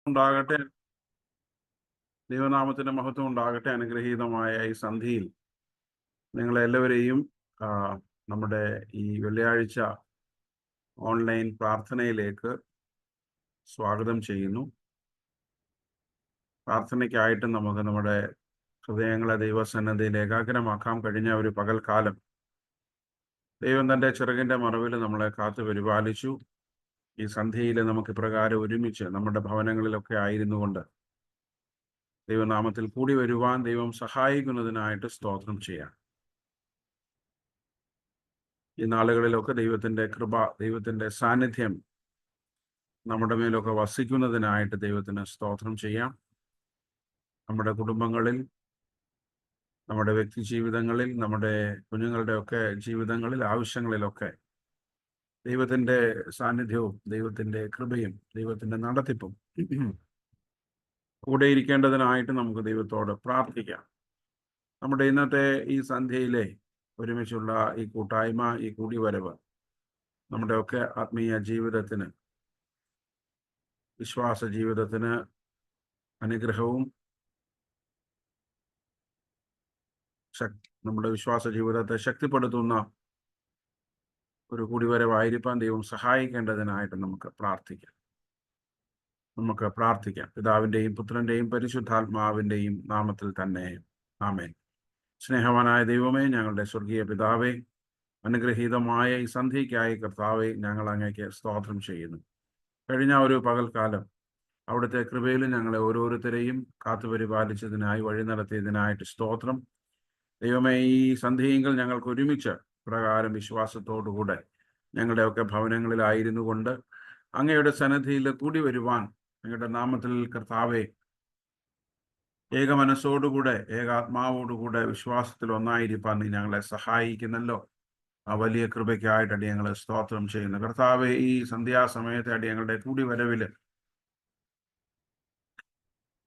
ഉണ്ടാകട്ടെ. ദൈവനാമത്തിന്റെ മഹത്വം ഉണ്ടാകട്ടെ. അനുഗ്രഹീതമായ ഈ സന്ധിയിൽ നിങ്ങളെല്ലാവരെയും നമ്മുടെ ഈ വെള്ളിയാഴ്ച ഓൺലൈൻ പ്രാർത്ഥനയിലേക്ക് സ്വാഗതം ചെയ്യുന്നു. പ്രാർത്ഥനയ്ക്കായിട്ട് നമുക്ക് നമ്മുടെ ഹൃദയങ്ങളെ ദൈവസന്നദ്ധിയിൽ ഏകാഗ്രമാക്കാം. കഴിഞ്ഞ ഒരു പകൽക്കാലം ദൈവം തൻ്റെ ചിറകിൻ്റെ മറവിൽ നമ്മളെ കാത്തു പരിപാലിച്ചു. ഈ സന്ധ്യയിൽ നമുക്ക് ഇപ്രകാരം ഒരുമിച്ച് നമ്മുടെ ഭവനങ്ങളിലൊക്കെ ആയിരുന്നു കൊണ്ട് ദൈവനാമത്തിൽ കൂടി വരുവാൻ ദൈവം സഹായിക്കുന്നതിനായിട്ട് സ്തോത്രം ചെയ്യാം. ഈ നാളുകളിലൊക്കെ ദൈവത്തിൻ്റെ കൃപ, ദൈവത്തിൻ്റെ സാന്നിധ്യം നമ്മുടെ മേലൊക്കെ വസിക്കുന്നതിനായിട്ട് ദൈവത്തിന് സ്തോത്രം ചെയ്യാം. നമ്മുടെ കുടുംബങ്ങളിൽ, നമ്മുടെ വ്യക്തി ജീവിതങ്ങളിൽ, നമ്മുടെ കുഞ്ഞുങ്ങളുടെയൊക്കെ ജീവിതങ്ങളിൽ, ആവശ്യങ്ങളിലൊക്കെ ദൈവത്തിൻ്റെ സാന്നിധ്യവും ദൈവത്തിൻ്റെ കൃപയും ദൈവത്തിൻ്റെ നടത്തിപ്പും കൂടെ ഇരിക്കേണ്ടതിനായിട്ട് നമുക്ക് ദൈവത്തോട് പ്രാർത്ഥിക്കാം. നമ്മുടെ ഇന്നത്തെ ഈ സന്ധ്യയിലെ ഒരുമിച്ചുള്ള ഈ കൂട്ടായ്മ, ഈ കൂടിവരവ് നമ്മുടെയൊക്കെ ആത്മീയ ജീവിതത്തിന്, വിശ്വാസ ജീവിതത്തിന് അനുഗ്രഹവും നമ്മുടെ വിശ്വാസ ജീവിതത്തെ ശക്തിപ്പെടുത്തുന്ന ഒരു കൂടിവരവായിരിക്കാൻ ദൈവം സഹായിക്കേണ്ടതിനായിട്ട് നമുക്ക് പ്രാർത്ഥിക്കാം. പിതാവിൻ്റെയും പുത്രൻ്റെയും പരിശുദ്ധാത്മാവിൻ്റെയും നാമത്തിൽ തന്നെ ആമേൻ. സ്നേഹവാനായ ദൈവമേ, ഞങ്ങളുടെ സ്വർഗീയ പിതാവേ, അനുഗ്രഹീതമായ ഈ സന്ധ്യയ്ക്കായി കർത്താവെ ഞങ്ങൾ അങ്ങേക്ക് സ്തോത്രം ചെയ്യുന്നു. കഴിഞ്ഞ ഒരു പകൽക്കാലം അവിടുത്തെ കൃപയിൽ ഞങ്ങളെ ഓരോരുത്തരെയും കാത്തുപരിപാലിച്ചതിനായി, വഴി നടത്തിയതിനായിട്ട് സ്തോത്രം. ദൈവമേ, ഈ സന്ധ്യയെങ്കിൽ ഞങ്ങൾക്ക് ഒരുമിച്ച് പ്രകാരം വിശ്വാസത്തോടുകൂടെ ഞങ്ങളുടെയൊക്കെ ഭവനങ്ങളിലായിരുന്നു കൊണ്ട് അങ്ങയുടെ സന്നിധിയിൽ കൂടി വരുവാൻ അങ്ങയുടെ നാമത്തിൽ കർത്താവെ ഏക മനസ്സോടുകൂടെ, ഏകാത്മാവോടുകൂടെ വിശ്വാസത്തിൽ ഒന്നായിരിക്കാൻ നീ ഞങ്ങളെ സഹായിക്കുന്നല്ലോ. ആ വലിയ കൃപയ്ക്കായിട്ട് അടിയങ്ങൾ സ്തോത്രം ചെയ്യുന്നു. കർത്താവെ, ഈ സന്ധ്യാസമയത്തെ അടിയങ്ങളുടെ കൂടി വരവില്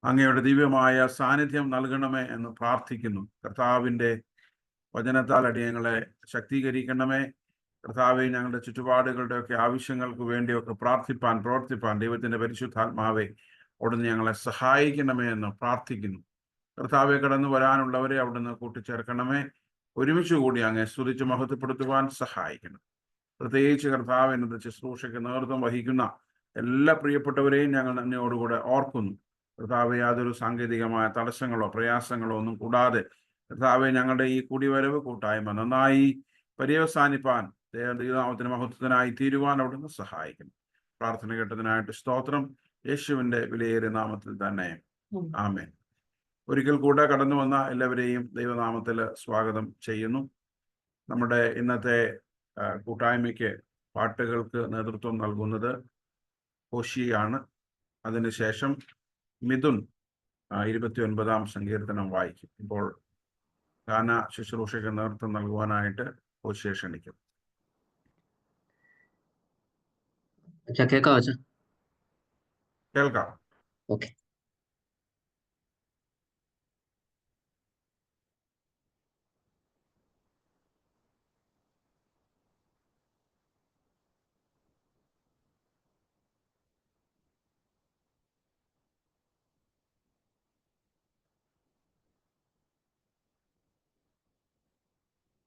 അങ്ങയുടെ ദിവ്യമായ സാന്നിധ്യം നൽകണമേ എന്ന് പ്രാർത്ഥിക്കുന്നു. കർത്താവിൻ്റെ വചനത്താൽ അടിയങ്ങളെ ശക്തീകരിക്കണമേ. കർത്താവെ, ഞങ്ങളുടെ ചുറ്റുപാടുകളുടെയൊക്കെ ആവശ്യങ്ങൾക്ക് വേണ്ടിയൊക്കെ പ്രവർത്തിപ്പാൻ ദൈവത്തിൻ്റെ പരിശുദ്ധാത്മാവെ അവിടുന്ന് ഞങ്ങളെ സഹായിക്കണമേ എന്ന് പ്രാർത്ഥിക്കുന്നു. കർത്താവെ, കടന്നു വരാനുള്ളവരെ അവിടുന്ന് കൂട്ടിച്ചേർക്കണമേ. ഒരുമിച്ച് കൂടി അങ്ങേ സ്തുതിച്ച് മഹത്വപ്പെടുത്തുവാൻ സഹായിക്കണം. പ്രത്യേകിച്ച് കർത്താവ് എന്നത് ശുശ്രൂഷയ്ക്ക് നേതൃത്വം വഹിക്കുന്ന എല്ലാ പ്രിയപ്പെട്ടവരെയും ഞങ്ങൾ നന്ദിയോടുകൂടെ ഓർക്കുന്നു. കർത്താവെ, യാതൊരു സാങ്കേതികമായ തടസ്സങ്ങളോ പ്രയാസങ്ങളോ ഒന്നും കൂടാതെ കർത്താവെ, ഞങ്ങളുടെ ഈ കൂടിവരവ് കൂട്ടായ്മ നന്നായി പര്യവസാനിപ്പാൻ ദൈവനാമത്തിന് മഹത്വത്തിനായി തീരുവാൻ അവിടുന്ന് സഹായിക്കണം. പ്രാർത്ഥന കേട്ടതിനായിട്ട് സ്തോത്രം. യേശുവിൻ്റെ വിലയേറിയ നാമത്തിൽ തന്നെ ആമേൻ. ഒരിക്കൽ കൂടെ കടന്നു വന്ന എല്ലാവരെയും ദൈവനാമത്തിൽ സ്വാഗതം ചെയ്യുന്നു. നമ്മുടെ ഇന്നത്തെ കൂട്ടായ്മയ്ക്ക് പാട്ടുകൾക്ക് നേതൃത്വം നൽകുന്നത് ഹോഷിയാണ്. അതിനുശേഷം മിഥുൻ 29-ാം സങ്കീർത്തനം വായിക്കും. ഇപ്പോൾ ഗാന ശുശ്രൂഷയ്ക്ക് നേതൃത്വം നൽകുവാനായിട്ട് ഹോഷിയെ ക്ഷണിക്കും. കേൾക്കാം. ഓക്കെ.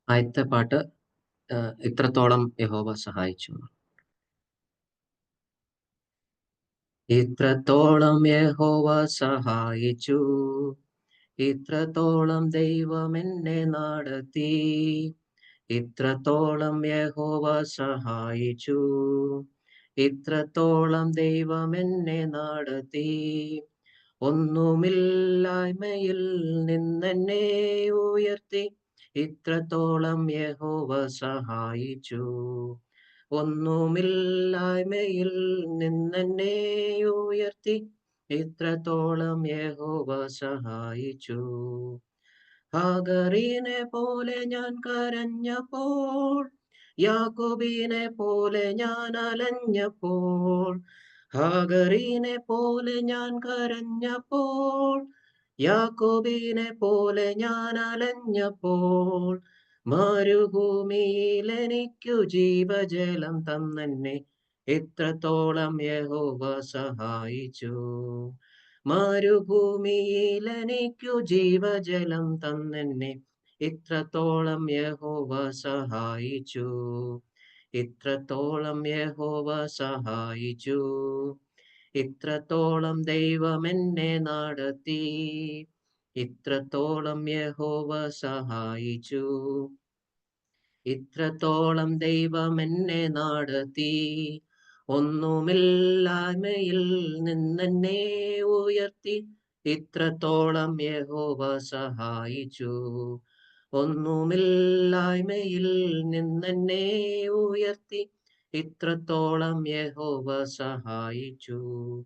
ആദ്യത്തെ പാട്ട് ഇത്രത്തോളം യഹോവ സഹായിച്ചു. ഇത്രത്തോളം യഹോവ സഹായിച്ചു, ഇത്രത്തോളം ദൈവം എന്നെ നടത്തി. ഇത്രത്തോളം യഹോവ സഹായിച്ചു, ഇത്രത്തോളം ദൈവം എന്നെ നടത്തി. ഒന്നുമില്ലായ്മയിൽ നിന്നെന്നെ ഉയർത്തി, ഇത്രത്തോളം യഹോവ സഹായിച്ചു. ഒന്നുമില്ലായ്മയിൽ നിന്നെന്നെ ഉയർത്തി, ഇത്രത്തോളം യഹോവ സഹായിച്ചു. ഹാഗറിനെ പോലെ ഞാൻ കരഞ്ഞപ്പോൾ, യാക്കോബിനെ പോലെ ഞാൻ അലഞ്ഞപ്പോൾ. ഹാഗറിനെ പോലെ ഞാൻ കരഞ്ഞപ്പോൾ, യാക്കോബിനെ പോലെ ഞാൻ അലഞ്ഞപ്പോൾ. മരുഭൂമിയിൽ എനിക്കു ജീവജലം തന്നെന്നെ ഇത്രത്തോളം യഹോവ സഹായിച്ചു. മരുഭൂമിയിൽ എനിക്കു ജീവജലം തന്നെന്നെ ഇത്രത്തോളം യഹോവ സഹായിച്ചു. ഇത്രത്തോളം യഹോവ സഹായിച്ചു. ഇത്രത്തോളം ദൈവം എന്നെ നടത്തി. ഇത്രത്തോളം യഹോവ സഹായിച്ചു. ഇത്രത്തോളം ദൈവം എന്നെ നടത്തി. ഒന്നുമില്ലായ്മയിൽ നിന്നെന്നെ ഉയർത്തി. ഇത്രത്തോളം യഹോവ സഹായിച്ചു. ഒന്നുമില്ലായ്മയിൽ നിന്നെന്നെ ഉയർത്തി. ഇത്രത്തോളം യഹോവ സഹായിച്ചു.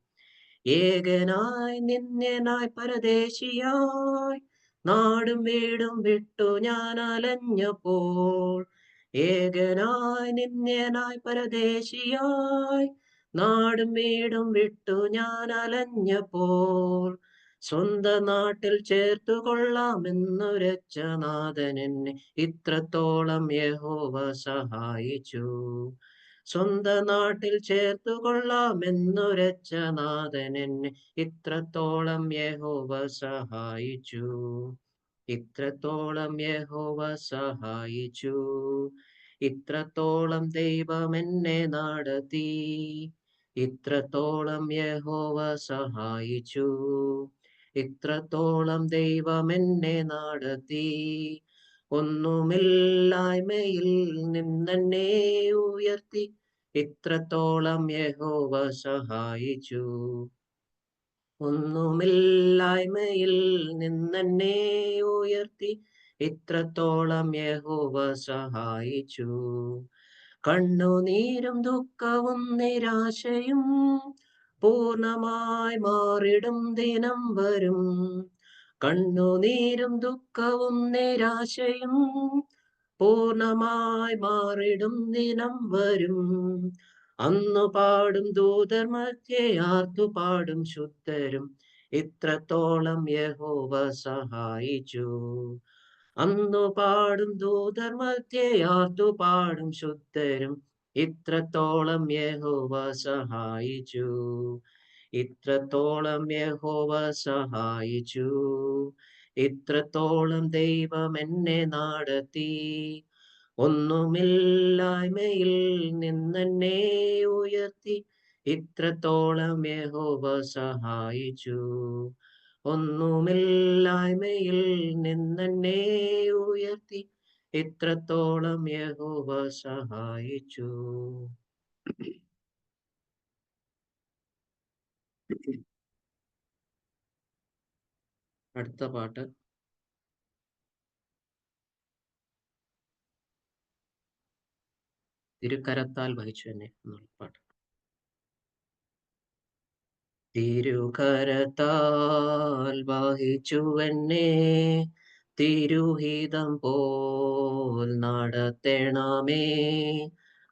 ഏകനായി നിന്യനായി പരദേശിയായി നാടും വീടും വിട്ടു ഞാൻ അലഞ്ഞപ്പോൾ. ഏകനായി നിന്യനായി പരദേശിയായി നാടും വീടും വിട്ടു ഞാൻ അലഞ്ഞപ്പോൾ. സ്വന്ത നാട്ടിൽ ചേർത്തു കൊള്ളാമെന്നുരച്ച നാഥൻ എന്നെ ഇത്രത്തോളം യഹോവ സഹായിച്ചു. സ്വന്ത നാട്ടിൽ ചേർത്തു കൊള്ളാമെന്നുരച്ച നാഥൻ എന്നെ ഇത്രത്തോളം യഹോവ സഹായിച്ചു. ഇത്രത്തോളം യഹോവ സഹായിച്ചു. ഇത്രത്തോളം ദൈവം എന്നെ നടത്തി. ഇത്രത്തോളം യഹോവ സഹായിച്ചു. ഇത്രത്തോളം ദൈവം എന്നെ നടത്തി. ഒന്നുമില്ലായ്മയിൽ നിന്നെന്നെ ഉയർത്തി. ഇത്രത്തോളം യഹോവ സഹായിച്ചു. ഒന്നുമില്ലായ്മയിൽ നിന്നെന്നെ ഉയർത്തി. ഇത്രത്തോളം യഹോവ സഹായിച്ചു. കണ്ണുനീരും ദുഃഖവും നിരാശയും പൂർണ്ണമായി മാറിടും ദിനം വരും. കണ്ണുനീരും ദുഃഖവും നിരാശയും പൂർണ്ണമായി മാറിടും ദിനം വരും. അന്നു പാടും ദൂതർ മധ്യേ ആർത്തു പാടും ശുദ്ധരും. ഇത്രത്തോളം യഹോവ സഹായിച്ചു. അന്നു പാടും ദൂതർ മധ്യേ ആർത്തു പാടും ശുദ്ധരും. ഇത്രത്തോളം യഹോവ സഹായിച്ചു. ഇത്രത്തോളം യഹോവ സഹായിച്ചു. ഇത്രത്തോളം ദൈവം എന്നെ നടത്തി. ഒന്നുമില്ലായ്മയിൽ നിന്നെന്നെ ഉയർത്തി. ഇത്രത്തോളം യഹോവ സഹായിച്ചു. ഒന്നുമില്ലായ്മയിൽ നിന്നെന്നെ ഉയർത്തി. ഇത്രത്തോളം യഹോവ സഹായിച്ചു. അടുത്ത പാട്ട് തിരുക്കരത്താൽ വഹിച്ചു എന്നെ എന്നുള്ള പാട്ട്. തിരുകരത്താൽ വഹിച്ചുവെന്നെ തിരുഹിതം പോൽ നടത്തേണമേ.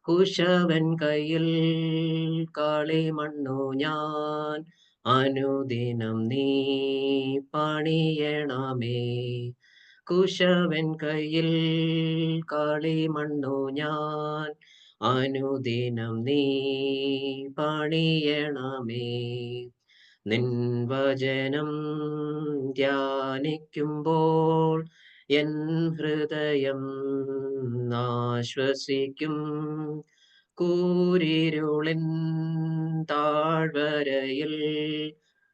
കുശവൻ കയ്യിൽ കളിമണ്ണു ഞാൻ അനുദിനം നീ പണിയണമേ. കുശവൻ കയ്യിൽ കളിമണ്ണു ഞാൻ അനുദിനം നീ പണിയണമേ. നിൻ വചനം ധ്യാനിക്കുമ്പോൾ എൻ ഹൃദയം ആശ്വസിക്കും. കൂരിരുളിൻ താഴ്വരയിൽ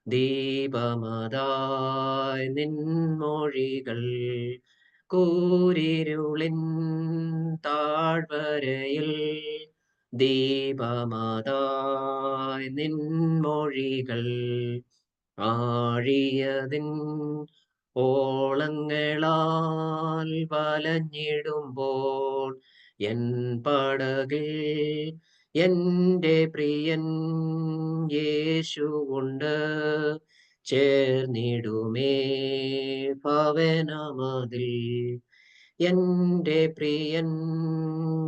ദീപമതായി നിൻമൊഴികൾ. കൂരിരുളിൻ താഴ്വരയിൽ ദീപമതായി നിൻമൊഴികൾ. ആഴിയതിൻ ഓളങ്ങളാൽ വലഞ്ഞിടുമ്പോൾ എൻ പടകിൽ എൻ്റെ പ്രിയൻ യേശുവുണ്ട്. ചേർന്നിടുമേ ഭവനമതിൽ. എൻ്റെ പ്രിയൻ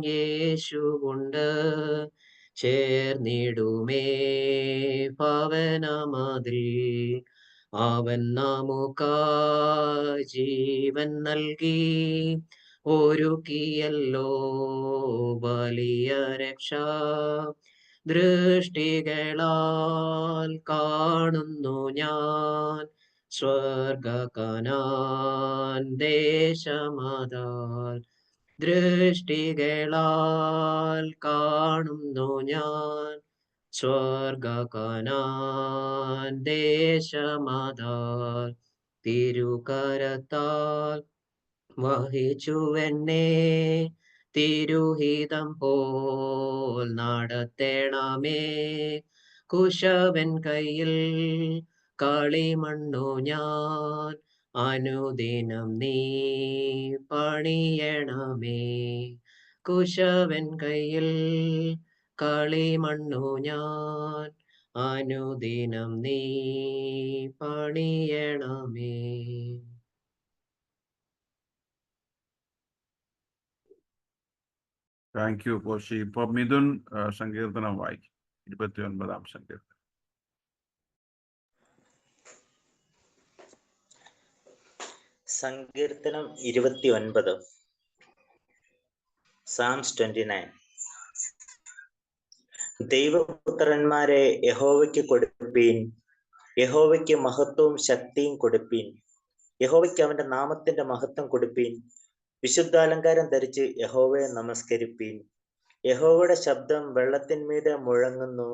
യേശുവുണ്ട്. ചേർന്നിടുമേ ഭവനമതിൽ. അവൻ നമുക്കായി ജീവൻ നൽകി ഒരുക്കിയല്ലോ വലിയ രക്ഷ. ദൃഷ്ടികളാൽ കാണുന്നു ഞാൻ സ്വർഗകനാൻ ദേശമതാൽ. ദൃഷ്ടികളാൽ കാണുന്നു ഞാൻ സ്വർഗകനാൻ ദേശമതാൽ. തിരുകരത്താൽ വഹിച്ചുവെന്നെ തിരുഹിതം പോൽ നടത്തേണമേ. കുശവൻ കയ്യിൽ കളിമണ്ണു ഞാൻ അനുദിനം നീ പണിയണമേ. കുശവൻ കയ്യിൽ കളിമണ്ണു ഞാൻ അനുദിനം നീ പണിയണമേ. Thank you Koshy. ഇപ്പൊ മിഥുൻ സങ്കീർത്തനം വായിക്കും. 29-ാം സങ്കീർത്തനം. സങ്കീർത്തനം 29. സാംസ് 29. ദൈവപുത്രന്മാരെ യഹോവയ്ക്ക് കൊടുപ്പീൻ, യഹോവയ്ക്ക് മഹത്വവും ശക്തിയും കൊടുപ്പീൻ. യഹോവയ്ക്ക് അവന്റെ നാമത്തിന്റെ മഹത്വം കൊടുപ്പീൻ. വിശുദ്ധാലങ്കാരം ധരിച്ച് യഹോവയെ നമസ്കരിപ്പീൻ. യഹോവയുടെ ശബ്ദം വെള്ളത്തിന്മീതെ മുഴങ്ങുന്നു.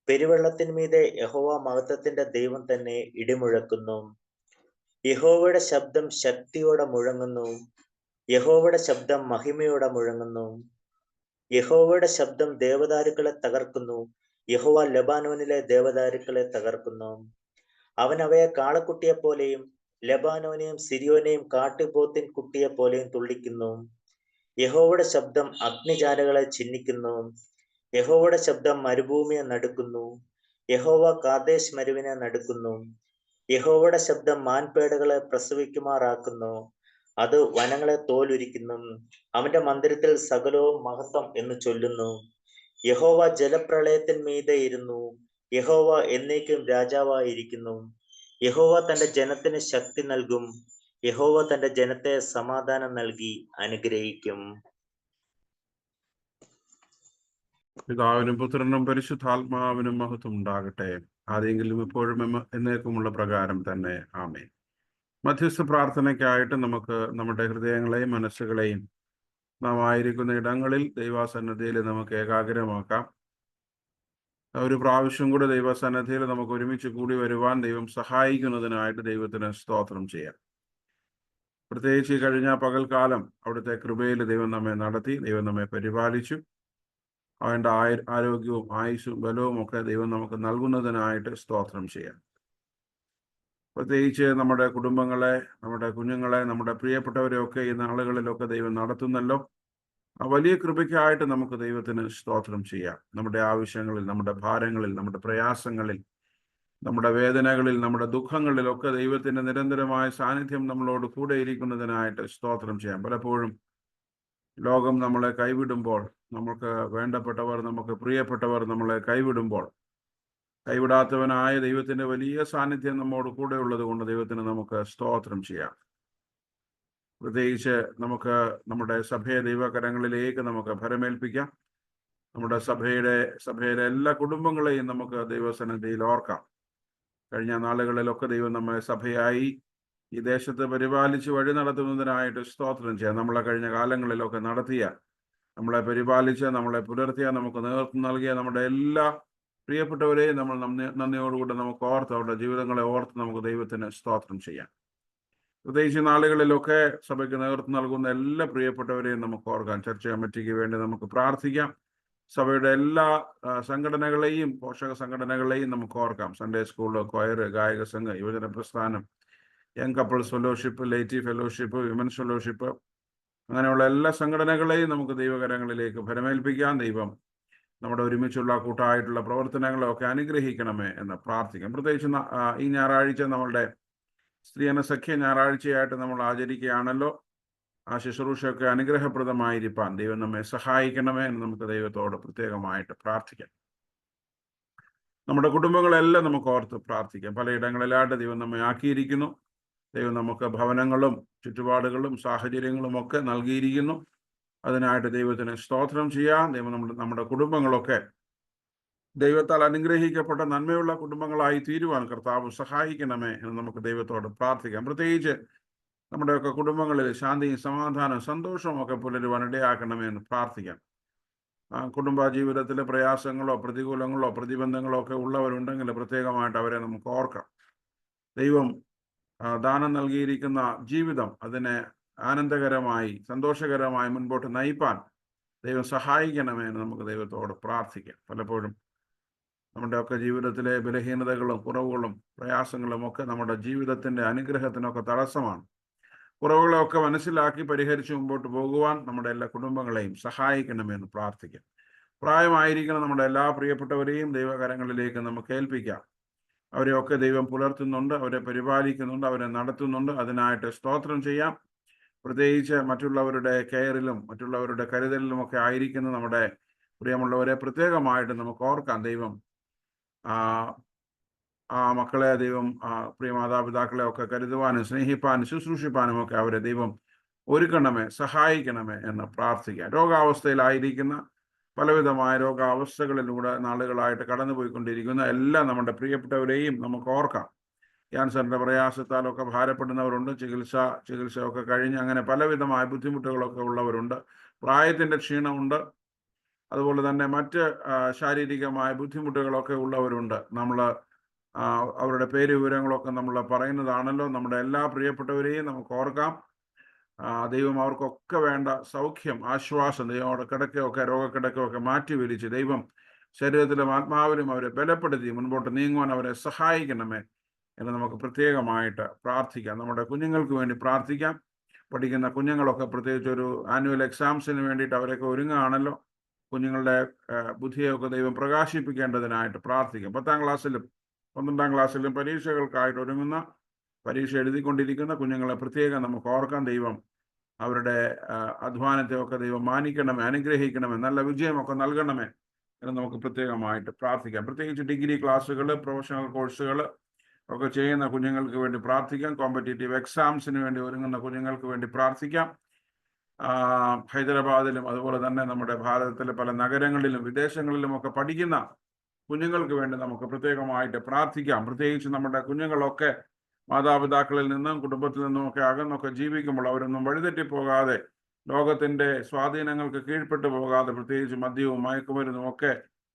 പെരുവെള്ളത്തിന്മീതെ യഹോവ മഹത്വത്തിന്റെ ദൈവം തന്നെ ഇടിമുഴക്കുന്നു. യഹോവയുടെ ശബ്ദം ശക്തിയോടെ മുഴങ്ങുന്നു. യഹോവയുടെ ശബ്ദം മഹിമയോടെ മുഴങ്ങുന്നു. യഹോവയുടെ ശബ്ദം ദേവദാരുക്കളെ തകർക്കുന്നു. യഹോവ ലെബാനോനിലെ ദേവദാരുക്കളെ തകർക്കുന്നു. അവൻ അവയെ കാളക്കുട്ടിയെ പോലെയും ലെബാനോനെയും സിരിയോനെയും കാട്ടുപോത്തിൻ കുട്ടിയെ പോലെയും തുള്ളിക്കുന്നു. യഹോവയുടെ ശബ്ദം അഗ്നിജാലകളെ ചിന്നിക്കുന്നു. യഹോവയുടെ ശബ്ദം മരുഭൂമിയെ നടുക്കുന്നു. യഹോവ കാദേശ് മരുവിനെ നടുക്കുന്നു. യഹോവയുടെ ശബ്ദം മാൻപേടകളെ പ്രസവിക്കുമാറാക്കുന്നു. അത് വനങ്ങളെ തോലുരിക്കുന്നു. അവന്റെ മന്ദിരത്തിൽ സകലവും മഹത്വം എന്ന് ചൊല്ലുന്നു. യഹോവ ജലപ്രളയത്തിന്മീതെ ഇരുന്നു. യഹോവ എന്നേക്കും രാജാവായിരിക്കുന്നു. യഹോവ തന്റെ ജനത്തിന് ശക്തി നൽകും. യഹോവ തന്റെ ജനത്തെ സമാധാനം നൽകി അനുഗ്രഹിക്കും. പിതാവിനും പുത്രനും പരിശുദ്ധാത്മാവിനും മഹത്വം ഉണ്ടാകട്ടെ, ആരെങ്കിലും ഇപ്പോഴും എന്നേക്കുമുള്ള പ്രകാരം തന്നെ. ആമേൻ. മധ്യസ്ഥ പ്രാർത്ഥനയ്ക്കായിട്ട് നമുക്ക് നമ്മുടെ ഹൃദയങ്ങളെയും മനസ്സുകളെയും നാം ആയിരിക്കുന്ന ഇടങ്ങളിൽ ദൈവസന്നിധിയിൽ നമുക്ക് ഏകാഗ്രമാക്കാം. ഒരു പ്രാവശ്യം കൂടെ ദൈവസന്നിധിയിൽ നമുക്ക് ഒരുമിച്ച് കൂടി വരുവാൻ ദൈവം സഹായിക്കുന്നതിനായിട്ട് ദൈവത്തിന് സ്തോത്രം ചെയ്യാം. പ്രത്യേകിച്ച് കഴിഞ്ഞ പകൽക്കാലം അവിടുത്തെ കൃപയിൽ ദൈവം നമ്മെ നടത്തി, ദൈവം നമ്മെ പരിപാലിച്ചു. അവൻ്റെ ആരോഗ്യവും ആയുസ്സും ബലവും ഒക്കെ ദൈവം നമുക്ക് നൽകുന്നതിനായിട്ട് സ്തോത്രം ചെയ്യാം. പ്രത്യേകിച്ച് നമ്മുടെ കുടുംബങ്ങളെ, നമ്മുടെ കുഞ്ഞുങ്ങളെ, നമ്മുടെ പ്രിയപ്പെട്ടവരെയൊക്കെ ഈ നാളുകളിലൊക്കെ ദൈവം നടത്തുന്നല്ലോ. ആ വലിയ കൃപയ്ക്കായിട്ട് നമുക്ക് ദൈവത്തിന് സ്തോത്രം ചെയ്യാം. നമ്മുടെ ആവശ്യങ്ങളിൽ, നമ്മുടെ ഭാരങ്ങളിൽ, നമ്മുടെ പ്രയാസങ്ങളിൽ, നമ്മുടെ വേദനകളിൽ, നമ്മുടെ ദുഃഖങ്ങളിലൊക്കെ ദൈവത്തിൻ്റെ നിരന്തരമായ സാന്നിധ്യം നമ്മളോട് കൂടെ ഇരിക്കുന്നതിനായിട്ട് സ്തോത്രം ചെയ്യാം. പലപ്പോഴും ലോകം നമ്മളെ കൈവിടുമ്പോൾ, നമുക്ക് വേണ്ടപ്പെട്ടവർ, നമുക്ക് പ്രിയപ്പെട്ടവർ നമ്മളെ കൈവിടുമ്പോൾ, കൈവിടാത്തവനായ ദൈവത്തിൻ്റെ വലിയ സാന്നിധ്യം നമ്മോട് കൂടെ ഉള്ളത് കൊണ്ട് ദൈവത്തിന് നമുക്ക് സ്തോത്രം ചെയ്യാം. പ്രത്യേകിച്ച് നമുക്ക് നമ്മുടെ സഭയെ ദൈവകരങ്ങളിലേക്ക് നമുക്ക് ഭരമേൽപ്പിക്കാം. നമ്മുടെ സഭയിലെ എല്ലാ കുടുംബങ്ങളെയും നമുക്ക് ദൈവസന്നിധിയിൽ ഓർക്കാം. കഴിഞ്ഞ നാളുകളിലൊക്കെ ദൈവം നമ്മെ സഭയായി ഈ ദേശത്ത് പരിപാലിച്ച് വഴി നടത്തുന്നതിനായിട്ട് സ്തോത്രം ചെയ്യാം. നമ്മളെ കഴിഞ്ഞ കാലങ്ങളിലൊക്കെ നടത്തിയ, നമ്മളെ പരിപാലിച്ച്, നമ്മളെ പുലർത്തിയ, നമുക്ക് നേതൃത്വം നൽകിയ നമ്മുടെ എല്ലാ പ്രിയപ്പെട്ടവരെയും നമ്മൾ നന്ദിയോടുകൂടെ നമുക്ക് ഓർത്ത്, അവരുടെ ജീവിതങ്ങളെ ഓർത്ത് നമുക്ക് ദൈവത്തിന് സ്തോത്രം ചെയ്യാം. പ്രത്യേകിച്ച് നാളുകളിലൊക്കെ സഭയ്ക്ക് നേതൃത്വം നൽകുന്ന എല്ലാ പ്രിയപ്പെട്ടവരെയും നമുക്ക് ഓർക്കാം. ചർച്ച കമ്മിറ്റിക്ക് വേണ്ടി നമുക്ക് പ്രാർത്ഥിക്കാം. സഭയുടെ എല്ലാ സംഘടനകളെയും, പോഷക സംഘടനകളെയും നമുക്ക് ഓർക്കാം. സൺഡേ സ്കൂൾ, കൊയർ, ഗായക സംഘം, യുവജന പ്രസ്ഥാനം, young couples fellowship, laity fellowship, women's fellowship, അങ്ങനെയുള്ള എല്ലാ സംഘടനകളെയും നമുക്ക് ദൈവകരങ്ങളിലേക്ക് ഭരമേൽപ്പിക്കാം. ദൈവം നമ്മുടെ ഒരുമിച്ചുള്ള കൂട്ടായിട്ടുള്ള പ്രവർത്തനങ്ങളൊക്കെ അനുഗ്രഹിക്കണമേ എന്ന് പ്രാർത്ഥിക്കാം. പ്രത്യേകിച്ച് ഈ ഞായറാഴ്ച നമ്മളുടെ സ്ത്രീയന സഖ്യ ഞായറാഴ്ചയായിട്ട് നമ്മൾ ആചരിക്കുകയാണല്ലോ. ആ ശുശ്രൂഷയൊക്കെ അനുഗ്രഹപ്രദമായിരിക്കാൻ ദൈവം നമ്മെ സഹായിക്കണമേ എന്ന് നമുക്ക് ദൈവത്തോട് പ്രത്യേകമായിട്ട് പ്രാർത്ഥിക്കാം. നമ്മുടെ കുടുംബങ്ങളെല്ലാം നമുക്ക് ഓർത്ത് പ്രാർത്ഥിക്കാം. പലയിടങ്ങളിലായിട്ട് ദൈവം നമ്മെ ആക്കിയിരിക്കുന്നു. ദൈവം നമുക്ക് ഭവനങ്ങളും ചുറ്റുപാടുകളും സാഹചര്യങ്ങളും ഒക്കെ നൽകിയിരിക്കുന്നു. അതിനായിട്ട് ദൈവത്തിന് സ്തോത്രം ചെയ്യാം. ദൈവം നമ്മുടെ കുടുംബങ്ങളൊക്കെ ദൈവത്താൽ അനുഗ്രഹിക്കപ്പെട്ട നന്മയുള്ള കുടുംബങ്ങളായി തീരുവാൻ കർത്താവ് സഹായിക്കണമേ എന്ന് നമുക്ക് ദൈവത്തോട് പ്രാർത്ഥിക്കാം. പ്രത്യേകിച്ച് നമ്മുടെയൊക്കെ കുടുംബങ്ങളിൽ ശാന്തിയും സമാധാനവും സന്തോഷവും ഒക്കെ പുലരുവാൻ ഇടയാക്കണമേ എന്ന് പ്രാർത്ഥിക്കാം. കുടുംബ ജീവിതത്തിലെ പ്രയാസങ്ങളോ പ്രതികൂലങ്ങളോ പ്രതിബന്ധങ്ങളോ ഒക്കെ ഉള്ളവരുണ്ടെങ്കിൽ പ്രത്യേകമായിട്ട് അവരെ നമുക്ക് ഓർക്കാം. ദൈവം ദാനം നൽകിയിരിക്കുന്ന ജീവിതം അതിനെ ആനന്ദകരമായി സന്തോഷകരമായി മുൻപോട്ട് നയിപ്പാൻ ദൈവം സഹായിക്കണമേ എന്ന് നമുക്ക് ദൈവത്തോട് പ്രാർത്ഥിക്കാം. പലപ്പോഴും നമ്മുടെയൊക്കെ ജീവിതത്തിലെ ബലഹീനതകളും കുറവുകളും പ്രയാസങ്ങളും ഒക്കെ നമ്മുടെ ജീവിതത്തിൻ്റെ അനുഗ്രഹത്തിനൊക്കെ തടസ്സമാണ്. കുറവുകളെയൊക്കെ മനസ്സിലാക്കി പരിഹരിച്ച് മുമ്പോട്ട് പോകുവാൻ നമ്മുടെ എല്ലാ കുടുംബങ്ങളെയും സഹായിക്കണമെന്ന് പ്രാർത്ഥിക്കാം. പ്രായമായിരിക്കുന്ന നമ്മുടെ എല്ലാ പ്രിയപ്പെട്ടവരെയും ദൈവകരങ്ങളിലേക്ക് നമുക്ക് ഏൽപ്പിക്കാം. അവരെയൊക്കെ ദൈവം പുലർത്തുന്നുണ്ട്, അവരെ പരിപാലിക്കുന്നുണ്ട്, അവരെ നടത്തുന്നുണ്ട്. അതിനായിട്ട് സ്തോത്രം ചെയ്യാം. പ്രത്യേകിച്ച് മറ്റുള്ളവരുടെ കെയറിലും മറ്റുള്ളവരുടെ കരുതലിലും ഒക്കെ ആയിരിക്കുന്ന നമ്മുടെ പ്രിയമുള്ളവരെ പ്രത്യേകമായിട്ട് നമുക്ക് ഓർക്കാം. ദൈവം ആ മക്കളെ ദൈവം പ്രിയ മാതാപിതാക്കളെ ഒക്കെ കരുതുവാനും സ്നേഹിപ്പാനും ശുശ്രൂഷിപ്പാനും ഒക്കെ അവരെ ദൈവം ഒരുക്കണമേ, സഹായിക്കണമേ എന്ന് പ്രാർത്ഥിക്കാം. രോഗാവസ്ഥയിലായിരിക്കുന്ന പലവിധമായ രോഗാവസ്ഥകളിലൂടെ നാളുകളായിട്ട് കടന്നുപോയിക്കൊണ്ടിരിക്കുന്ന എല്ലാ നമ്മുടെ പ്രിയപ്പെട്ടവരെയും നമുക്ക് ഓർക്കാം. ക്യാൻസറിൻ്റെ പ്രയാസത്താലൊക്കെ ഭാരപ്പെടുന്നവരുണ്ട്. ചികിത്സയൊക്കെ കഴിഞ്ഞ് അങ്ങനെ പലവിധമായ ബുദ്ധിമുട്ടുകളൊക്കെ ഉള്ളവരുണ്ട്. പ്രായത്തിൻ്റെ ക്ഷീണമുണ്ട്. അതുപോലെ തന്നെ മറ്റ് ശാരീരികമായ ബുദ്ധിമുട്ടുകളൊക്കെ ഉള്ളവരുണ്ട്. നമ്മൾ അവരുടെ പേര് വിവരങ്ങളൊക്കെ നമ്മൾ പറയുന്നതാണല്ലോ. നമ്മുടെ എല്ലാ പ്രിയപ്പെട്ടവരെയും നമുക്ക് ഓർക്കാം. ദൈവം അവർക്കൊക്കെ വേണ്ട സൗഖ്യം, ആശ്വാസം, ദൈവം കിടക്കയൊക്കെ രോഗക്കിടക്കയൊക്കെ മാറ്റി വലിച്ച് ദൈവം ശരീരത്തിലും ആത്മാവിലും അവരെ ബലപ്പെടുത്തി മുൻപോട്ട് നീങ്ങുവാൻ അവരെ സഹായിക്കണമേ എന്ന് നമുക്ക് പ്രത്യേകമായിട്ട് പ്രാർത്ഥിക്കാം. നമ്മുടെ കുഞ്ഞുങ്ങൾക്ക് വേണ്ടി പ്രാർത്ഥിക്കാം. പഠിക്കുന്ന കുഞ്ഞുങ്ങളൊക്കെ പ്രത്യേകിച്ച് ഒരു ആനുവൽ എക്സാംസിന് വേണ്ടിയിട്ട് അവരൊക്കെ ഒരുങ്ങുകയാണല്ലോ. കുഞ്ഞുങ്ങളുടെ ബുദ്ധിയൊക്കെ ദൈവം പ്രകാശിപ്പിക്കേണ്ടതിനായിട്ട് പ്രാർത്ഥിക്കാം. 10ാം ക്ലാസ്സിലും 12ാം ക്ലാസ്സിലും പരീക്ഷകൾക്കായിട്ട് ഒരുങ്ങുന്ന, പരീക്ഷ എഴുതിക്കൊണ്ടിരിക്കുന്ന കുഞ്ഞുങ്ങളെ പ്രത്യേകം നമുക്ക് ഓർക്കാൻ. ദൈവം അവരുടെ അധ്വാനത്തെയൊക്കെ ദൈവം മാനിക്കണമേ, അനുഗ്രഹിക്കണമേ, നല്ല വിജയമൊക്കെ നൽകണമേ എന്ന് നമുക്ക് പ്രത്യേകമായിട്ട് പ്രാർത്ഥിക്കാം. പ്രത്യേകിച്ച് ഡിഗ്രി ക്ലാസ്സുകൾ, പ്രൊഫഷണൽ കോഴ്സുകൾ ഒക്കെ ചെയ്യുന്ന കുഞ്ഞുങ്ങൾക്ക് വേണ്ടി പ്രാർത്ഥിക്കാം. കോമ്പറ്റേറ്റീവ് എക്സാംസിന് വേണ്ടി ഒരുങ്ങുന്ന കുഞ്ഞുങ്ങൾക്ക് വേണ്ടി പ്രാർത്ഥിക്കാം. ഹൈദരാബാദിലും അതുപോലെ തന്നെ നമ്മുടെ ഭാരതത്തിലെ പല നഗരങ്ങളിലും വിദേശങ്ങളിലും ഒക്കെ പഠിക്കുന്ന കുഞ്ഞുങ്ങൾക്ക് വേണ്ടി നമുക്ക് പ്രത്യേകമായിട്ട് പ്രാർത്ഥിക്കാം. പ്രത്യേകിച്ച് നമ്മുടെ കുഞ്ഞുങ്ങളൊക്കെ മാതാപിതാക്കളിൽ നിന്നും കുടുംബത്തിൽ നിന്നുമൊക്കെ അകന്നൊക്കെ ജീവിക്കുമ്പോൾ അവരൊന്നും വഴിതെറ്റിപ്പോകാതെ, ലോകത്തിൻ്റെ സ്വാധീനങ്ങൾക്ക് കീഴ്പ്പെട്ടു പോകാതെ, പ്രത്യേകിച്ച് മദ്യവും മയക്കുമരുന്നും ഒക്കെ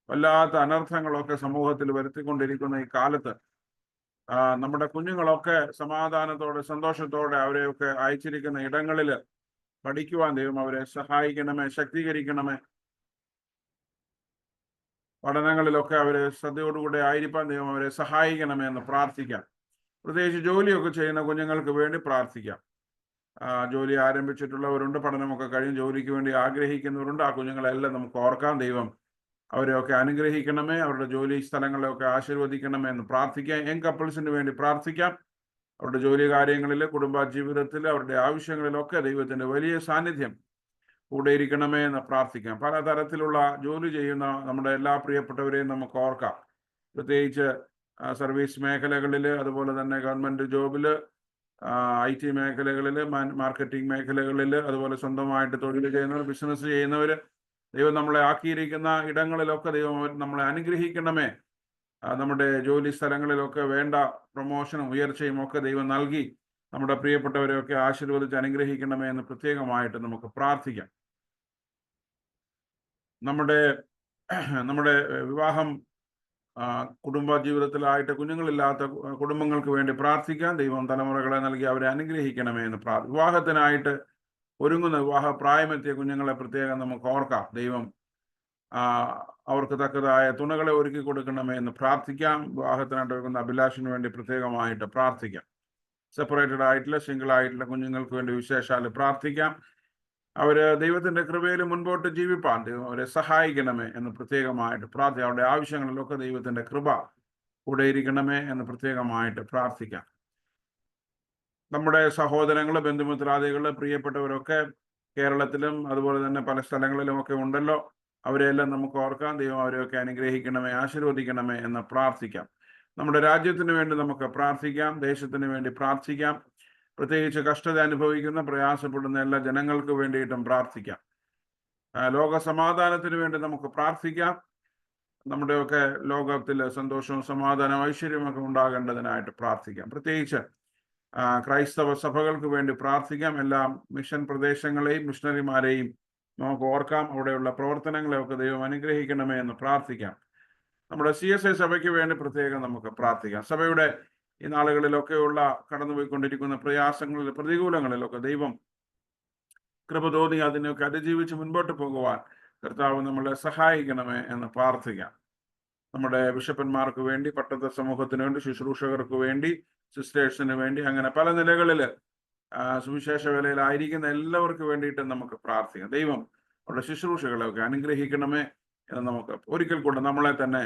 വല്ലാത്ത അനർത്ഥങ്ങളൊക്കെ സമൂഹത്തിൽ വരുത്തിക്കൊണ്ടിരിക്കുന്ന ഈ കാലത്ത് നമ്മുടെ കുഞ്ഞുങ്ങളൊക്കെ സമാധാനത്തോടെ സന്തോഷത്തോടെ അവരെയൊക്കെ അയച്ചിരിക്കുന്ന ഇടങ്ങളിൽ പഠിക്കുവാൻ ദൈവം അവരെ സഹായിക്കണമേ, ശക്തീകരിക്കണമേ. പഠനങ്ങളിലൊക്കെ അവരെ ശ്രദ്ധയോടുകൂടെ ആയിരിക്കാൻ ദൈവം അവരെ സഹായിക്കണമേ എന്ന് പ്രാർത്ഥിക്കാം. പ്രത്യേകിച്ച് ജോലിയൊക്കെ ചെയ്യുന്ന കുഞ്ഞുങ്ങൾക്ക് വേണ്ടി പ്രാർത്ഥിക്കാം. ജോലി ആരംഭിച്ചിട്ടുള്ളവരുണ്ട്, പഠനമൊക്കെ കഴിഞ്ഞ് ജോലിക്ക് വേണ്ടി ആഗ്രഹിക്കുന്നവരുണ്ട്. ആ കുഞ്ഞുങ്ങളെല്ലാം നമുക്ക് ഓർക്കാം. ദൈവം അവരെയൊക്കെ അനുഗ്രഹിക്കണമേ, അവരുടെ ജോലി സ്ഥലങ്ങളെയൊക്കെ ആശീർവദിക്കണമേ എന്ന് പ്രാർത്ഥിക്കാം. യങ് കപ്പിൾസിന് വേണ്ടി പ്രാർത്ഥിക്കാം. അവരുടെ ജോലി കാര്യങ്ങളിൽ, കുടുംബ ജീവിതത്തിൽ, അവരുടെ ആവശ്യങ്ങളിലൊക്കെ ദൈവത്തിൻ്റെ വലിയ സാന്നിധ്യം കൂടെ ഇരിക്കണമേ എന്ന് പ്രാർത്ഥിക്കാം. പലതരത്തിലുള്ള ജോലി ചെയ്യുന്ന നമ്മുടെ എല്ലാ പ്രിയപ്പെട്ടവരെയും നമുക്ക് ഓർക്കാം. പ്രത്യേകിച്ച് സർവീസ് മേഖലകളിൽ, അതുപോലെ തന്നെ ഗവൺമെൻറ് ജോബിൽ, IT മേഖലകളിൽ, മാർക്കറ്റിംഗ് മേഖലകളിൽ, അതുപോലെ സ്വന്തമായിട്ട് തൊഴിൽ ചെയ്യുന്നവർ, ബിസിനസ് ചെയ്യുന്നവർ, ദൈവം നമ്മളെ ആക്കിയിരിക്കുന്ന ഇടങ്ങളിലൊക്കെ ദൈവം നമ്മളെ അനുഗ്രഹിക്കണമേ. നമ്മുടെ ജോലി സ്ഥലങ്ങളിലൊക്കെ വേണ്ട പ്രൊമോഷനും ഉയർച്ചയും ഒക്കെ ദൈവം നൽകി നമ്മുടെ പ്രിയപ്പെട്ടവരെയൊക്കെ ആശീർവദിച്ച് അനുഗ്രഹിക്കണമേ എന്ന് പ്രത്യേകമായിട്ട് നമുക്ക് പ്രാർത്ഥിക്കാം. നമ്മുടെ വിവാഹം, കുടുംബ ജീവിതത്തിലായിട്ട് കുഞ്ഞുങ്ങളില്ലാത്ത കുടുംബങ്ങൾക്ക് വേണ്ടി പ്രാർത്ഥിക്കാം. ദൈവം തലമുറകളെ നൽകി അവരെ അനുഗ്രഹിക്കണമേ എന്ന് വിവാഹത്തിനായിട്ട് ഒരുങ്ങുന്ന വിവാഹ പ്രായമെത്തിയ കുഞ്ഞുങ്ങളെ പ്രത്യേകം നമുക്ക് ഓർക്കാം. ദൈവം അവർക്ക് തക്കതായ തുണകളെ ഒരുക്കി കൊടുക്കണമേ എന്ന് പ്രാർത്ഥിക്കാം. വിവാഹത്തിനായിട്ട് ഒരുങ്ങുന്ന അഭിലാഷിന് വേണ്ടി പ്രത്യേകമായിട്ട് പ്രാർത്ഥിക്കാം. സെപ്പറേറ്റഡ് ആയിട്ടുള്ള, സിംഗിൾ ആയിട്ടുള്ള കുഞ്ഞുങ്ങൾക്ക് വേണ്ടി വിശേഷാൽ പ്രാർത്ഥിക്കാം. അവർ ദൈവത്തിൻ്റെ കൃപയിൽ മുൻപോട്ട് ജീവിപ്പാൻ ദൈവം അവരെ സഹായിക്കണമേ എന്ന് പ്രത്യേകമായിട്ട് പ്രാർത്ഥിക്കാം. അവരുടെ ആവശ്യങ്ങളിലൊക്കെ ദൈവത്തിൻ്റെ കൃപ കൂടെ ഇരിക്കണമേ എന്ന് പ്രത്യേകമായിട്ട് പ്രാർത്ഥിക്കാം. നമ്മുടെ സഹോദരങ്ങൾ, ബന്ധുമിത്രാദികൾ, പ്രിയപ്പെട്ടവരൊക്കെ കേരളത്തിലും അതുപോലെ തന്നെ പല സ്ഥലങ്ങളിലുമൊക്കെ ഉണ്ടല്ലോ. അവരെല്ലാം നമുക്ക് ഓർക്കാം. ദൈവം അവരെയൊക്കെ അനുഗ്രഹിക്കണമേ, ആശീർവദിക്കണമേ എന്ന് പ്രാർത്ഥിക്കാം. നമ്മുടെ രാജ്യത്തിന് വേണ്ടി നമുക്ക് പ്രാർത്ഥിക്കാം. ദേശത്തിന് വേണ്ടി പ്രാർത്ഥിക്കാം. പ്രത്യേകിച്ച് കഷ്ടത അനുഭവിക്കുന്ന, പ്രയാസപ്പെടുന്ന എല്ലാ ജനങ്ങൾക്ക് വേണ്ടിയിട്ടും പ്രാർത്ഥിക്കാം. ലോക സമാധാനത്തിന് വേണ്ടി നമുക്ക് പ്രാർത്ഥിക്കാം. നമ്മുടെയൊക്കെ ലോകത്തിൽ സന്തോഷവും സമാധാനവും ഐശ്വര്യമൊക്കെ ഉണ്ടാകേണ്ടതിനായിട്ട് പ്രാർത്ഥിക്കാം. പ്രത്യേകിച്ച് ക്രൈസ്തവ സഭകൾക്ക് വേണ്ടി പ്രാർത്ഥിക്കാം. എല്ലാ മിഷൻ പ്രദേശങ്ങളെയും മിഷണറിമാരെയും നമുക്ക് ഓർക്കാം. അവിടെയുള്ള പ്രവർത്തനങ്ങളെയൊക്കെ ദൈവം അനുഗ്രഹിക്കണമേ എന്ന് പ്രാർത്ഥിക്കാം. നമ്മുടെ CSI സഭയ്ക്ക് വേണ്ടി പ്രത്യേകം നമുക്ക് പ്രാർത്ഥിക്കാം. സഭയുടെ ഈ നാളുകളിലൊക്കെയുള്ള കടന്നുപോയിക്കൊണ്ടിരിക്കുന്ന പ്രയാസങ്ങളിൽ, പ്രതികൂലങ്ങളിലൊക്കെ ദൈവം കൃപ തോന്നി അതിനൊക്കെ അതിജീവിച്ച് മുൻപോട്ട് പോകുവാൻ കർത്താവ് നമ്മളെ സഹായിക്കണമേ എന്ന് പ്രാർത്ഥിക്കാം. നമ്മുടെ ബിഷപ്പന്മാർക്ക് വേണ്ടി, പട്ടത്ത സമൂഹത്തിന് വേണ്ടി, ശുശ്രൂഷകർക്ക് വേണ്ടി, സിസ്റ്റേഴ്സിന് വേണ്ടി, അങ്ങനെ പല നിലകളിൽ സുവിശേഷ വേലയിലായിരിക്കുന്ന എല്ലാവർക്കും വേണ്ടിയിട്ട് നമുക്ക് പ്രാർത്ഥിക്കാം. ദൈവം അവരുടെ ശുശ്രൂഷകളെയൊക്കെ അനുഗ്രഹിക്കണമേ എന്ന് നമുക്ക് ഒരിക്കൽ കൂടെ നമ്മളെ തന്നെ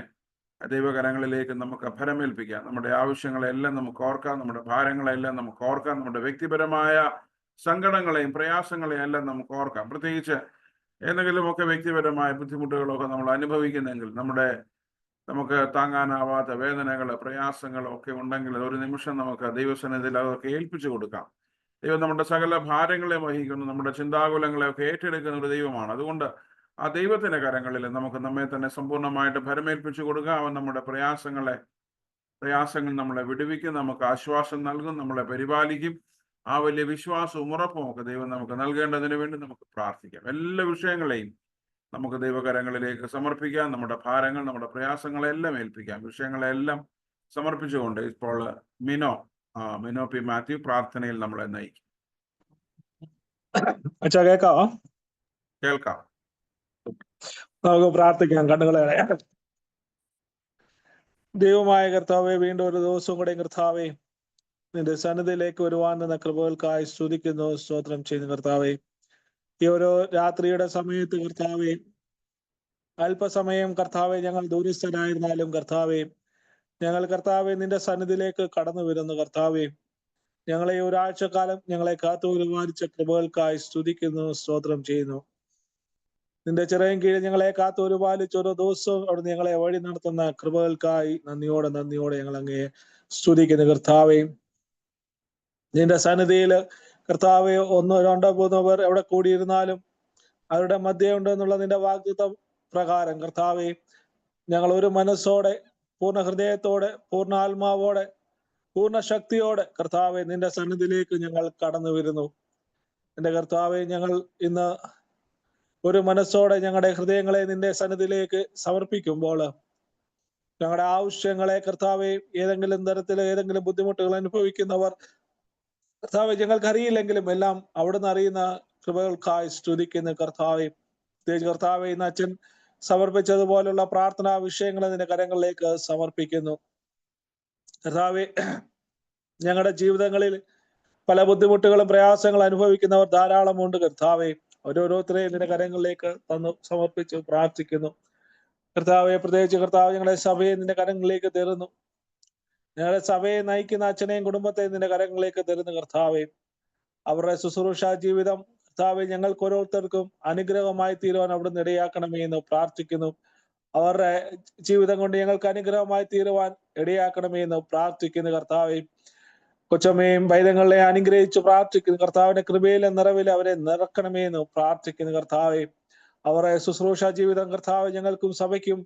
ദൈവകരങ്ങളിലേക്ക് നമുക്ക് ഭരമേൽപ്പിക്കാം. നമ്മുടെ ആവശ്യങ്ങളെല്ലാം നമുക്ക് ഓർക്കാം, നമ്മുടെ ഭാരങ്ങളെല്ലാം നമുക്ക് ഓർക്കാം, നമ്മുടെ വ്യക്തിപരമായ സങ്കടങ്ങളെയും പ്രയാസങ്ങളെയും എല്ലാം നമുക്ക് ഓർക്കാം. പ്രത്യേകിച്ച് ഏതെങ്കിലുമൊക്കെ വ്യക്തിപരമായ ബുദ്ധിമുട്ടുകളൊക്കെ നമ്മൾ അനുഭവിക്കുന്നെങ്കിൽ, നമുക്ക് താങ്ങാനാവാത്ത വേദനകൾ, പ്രയാസങ്ങൾ ഒക്കെ ഉണ്ടെങ്കിൽ ഒരു നിമിഷം നമുക്ക് ദൈവസന്നിധിയിൽ അതൊക്കെ ഏൽപ്പിച്ചു കൊടുക്കാം. ദൈവം നമ്മുടെ സകല ഭാരങ്ങളെ വഹിക്കുന്നു, നമ്മുടെ ചിന്താകുലങ്ങളെയൊക്കെ ഏറ്റെടുക്കുന്ന ഒരു ദൈവമാണ്. അതുകൊണ്ട് ആ ദൈവത്തിന്റെ കരങ്ങളിൽ നമുക്ക് നമ്മെ തന്നെ സമ്പൂർണ്ണമായിട്ട് ഭരമേൽപ്പിച്ചു കൊടുക്കാം. അവൻ നമ്മുടെ പ്രയാസങ്ങൾ നമ്മളെ വിടുവിക്കും, നമുക്ക് ആശ്വാസം നൽകും, നമ്മളെ പരിപാലിക്കും. ആ വലിയ വിശ്വാസവും ഉറപ്പും ഒക്കെ ദൈവം നമുക്ക് നൽകേണ്ടതിന് വേണ്ടി നമുക്ക് പ്രാർത്ഥിക്കാം. എല്ലാ വിഷയങ്ങളെയും നമുക്ക് ദൈവകരങ്ങളിലേക്ക് സമർപ്പിക്കാം. നമ്മുടെ ഭാരങ്ങൾ, നമ്മുടെ പ്രയാസങ്ങളെല്ലാം ഏൽപ്പിക്കാം. വിഷയങ്ങളെല്ലാം സമർപ്പിച്ചുകൊണ്ട് ഇപ്പോൾ മിനോ പി മാത്യു പ്രാർത്ഥനയിൽ നമ്മളെ നയിക്കും. അച്ഛാ കേൾക്കാം. നമുക്ക് പ്രാർത്ഥിക്കാം. കണ്ണുകളെ ദൈവമായ കർത്താവെ, വീണ്ടും ഒരു ദിവസവും കൂടെ കർത്താവെ നിന്റെ സന്നിധിയിലേക്ക് വരുവാൻ തന്ന കൃപകൾക്കായി സ്തുതിക്കുന്നു, സ്തോത്രം ചെയ്യുന്നു. കർത്താവെ, ഈ ഒരു രാത്രിയുടെ സമയത്ത് കർത്താവെ, അല്പസമയം കർത്താവെ ഞങ്ങൾ ദൂരസ്ഥരായിരുന്നാലും കർത്താവെ, ഞങ്ങൾ കർത്താവെ നിന്റെ സന്നിധിയിലേക്ക് കടന്നു വരുന്നു. കർത്താവെ, ഞങ്ങളെ ഒരാഴ്ചക്കാലം ഞങ്ങളെ കാത്തു പരിപാലിച്ച കൃപകൾക്കായി സ്തുതിക്കുന്നു, സ്തോത്രം ചെയ്യുന്നു. നിന്റെ ചിറയും കീഴിൽ ഞങ്ങളെ കാത്തു പരിപാലിച്ച് ഓരോ ദിവസവും അവിടെ ഞങ്ങളെ വഴി നടത്തുന്ന കൃപകൾക്കായി നന്ദിയോടെ ഞങ്ങൾ അങ്ങേ സ്തുതിക്കുന്നു. കർത്താവെ, നിന്റെ സന്നിധിയിൽ കർത്താവെ 1, 2, 3 പേർ എവിടെ കൂടിയിരുന്നാലും അവരുടെ മധ്യേ ഉണ്ട് എന്നുള്ള നിന്റെ വാഗ്ദത്തം പ്രകാരം കർത്താവെ, ഞങ്ങൾ ഒരു മനസ്സോടെ, പൂർണ്ണ ഹൃദയത്തോടെ, പൂർണ്ണ ആത്മാവോടെ, പൂർണ്ണ ശക്തിയോടെ കർത്താവെ നിന്റെ സന്നിധിയിലേക്ക് ഞങ്ങൾ കടന്നു വരുന്നു. എന്റെ കർത്താവെ, ഞങ്ങൾ ഇന്ന് ഒരു മനസ്സോടെ ഞങ്ങളുടെ ഹൃദയങ്ങളെ നിന്റെ സന്നിധിയിലേക്ക് സമർപ്പിക്കുമ്പോൾ ഞങ്ങളുടെ ആവശ്യങ്ങളെ കർത്താവെ, ഏതെങ്കിലും തരത്തിൽ ഏതെങ്കിലും ബുദ്ധിമുട്ടുകൾ അനുഭവിക്കുന്നവർ കർത്താവെ ഞങ്ങൾക്ക് അറിയില്ലെങ്കിലും എല്ലാം അവിടുന്ന് അറിയുന്ന കൃപകൾക്കായി സ്തുതിക്കുന്നു. കർത്താവെ, പ്രത്യേകിച്ച് കർത്താവെ ഇന്ന് അച്ഛൻ സമർപ്പിച്ചതുപോലുള്ള പ്രാർത്ഥനാ വിഷയങ്ങൾ നിന്റെ കരങ്ങളിലേക്ക് സമർപ്പിക്കുന്നു. കർത്താവെ, ഞങ്ങളുടെ ജീവിതങ്ങളിൽ പല ബുദ്ധിമുട്ടുകളും പ്രയാസങ്ങളും അനുഭവിക്കുന്നവർ ധാരാളമുണ്ട്. കർത്താവെ, ഓരോരുത്തരെയും നിന്റെ കരങ്ങളിലേക്ക് സമർപ്പിച്ച് പ്രാർത്ഥിക്കുന്നു. കർത്താവെ, പ്രത്യേകിച്ച് കർത്താവ് ഞങ്ങളുടെ സഭയെ നിന്റെ കരങ്ങളിലേക്ക് തരുന്നു. ഞങ്ങളുടെ സഭയെ നയിക്കുന്ന അച്ഛനെയും കുടുംബത്തെയും നിന്റെ കരങ്ങളിലേക്ക് തരുന്നു. കർത്താവെ, അവരുടെ ശുശ്രൂഷ ജീവിതം കർത്താവെ ഞങ്ങൾക്ക് ഓരോരുത്തർക്കും അനുഗ്രഹമായി തീരുവാൻ അവിടുന്ന് ഇടയാക്കണമേ എന്ന് പ്രാർത്ഥിക്കുന്നു. അവരുടെ ജീവിതം കൊണ്ട് ഞങ്ങൾക്ക് അനുഗ്രഹമായി തീരുവാൻ ഇടയാക്കണമേ എന്ന് പ്രാർത്ഥിക്കുന്നു. കർത്താവെ, കൊച്ചമ്മയും പൈതങ്ങളെ അനുഗ്രഹിച്ച് പ്രാർത്ഥിക്കുന്നു. കർത്താവിന്റെ കൃപയിലെ നിറവിൽ അവരെ നിറക്കണമേ എന്ന് പ്രാർത്ഥിക്കുന്നു. കർത്താവെ, അവരുടെ ശുശ്രൂഷ ജീവിതം കർത്താവ് ഞങ്ങൾക്കും സഭയ്ക്കും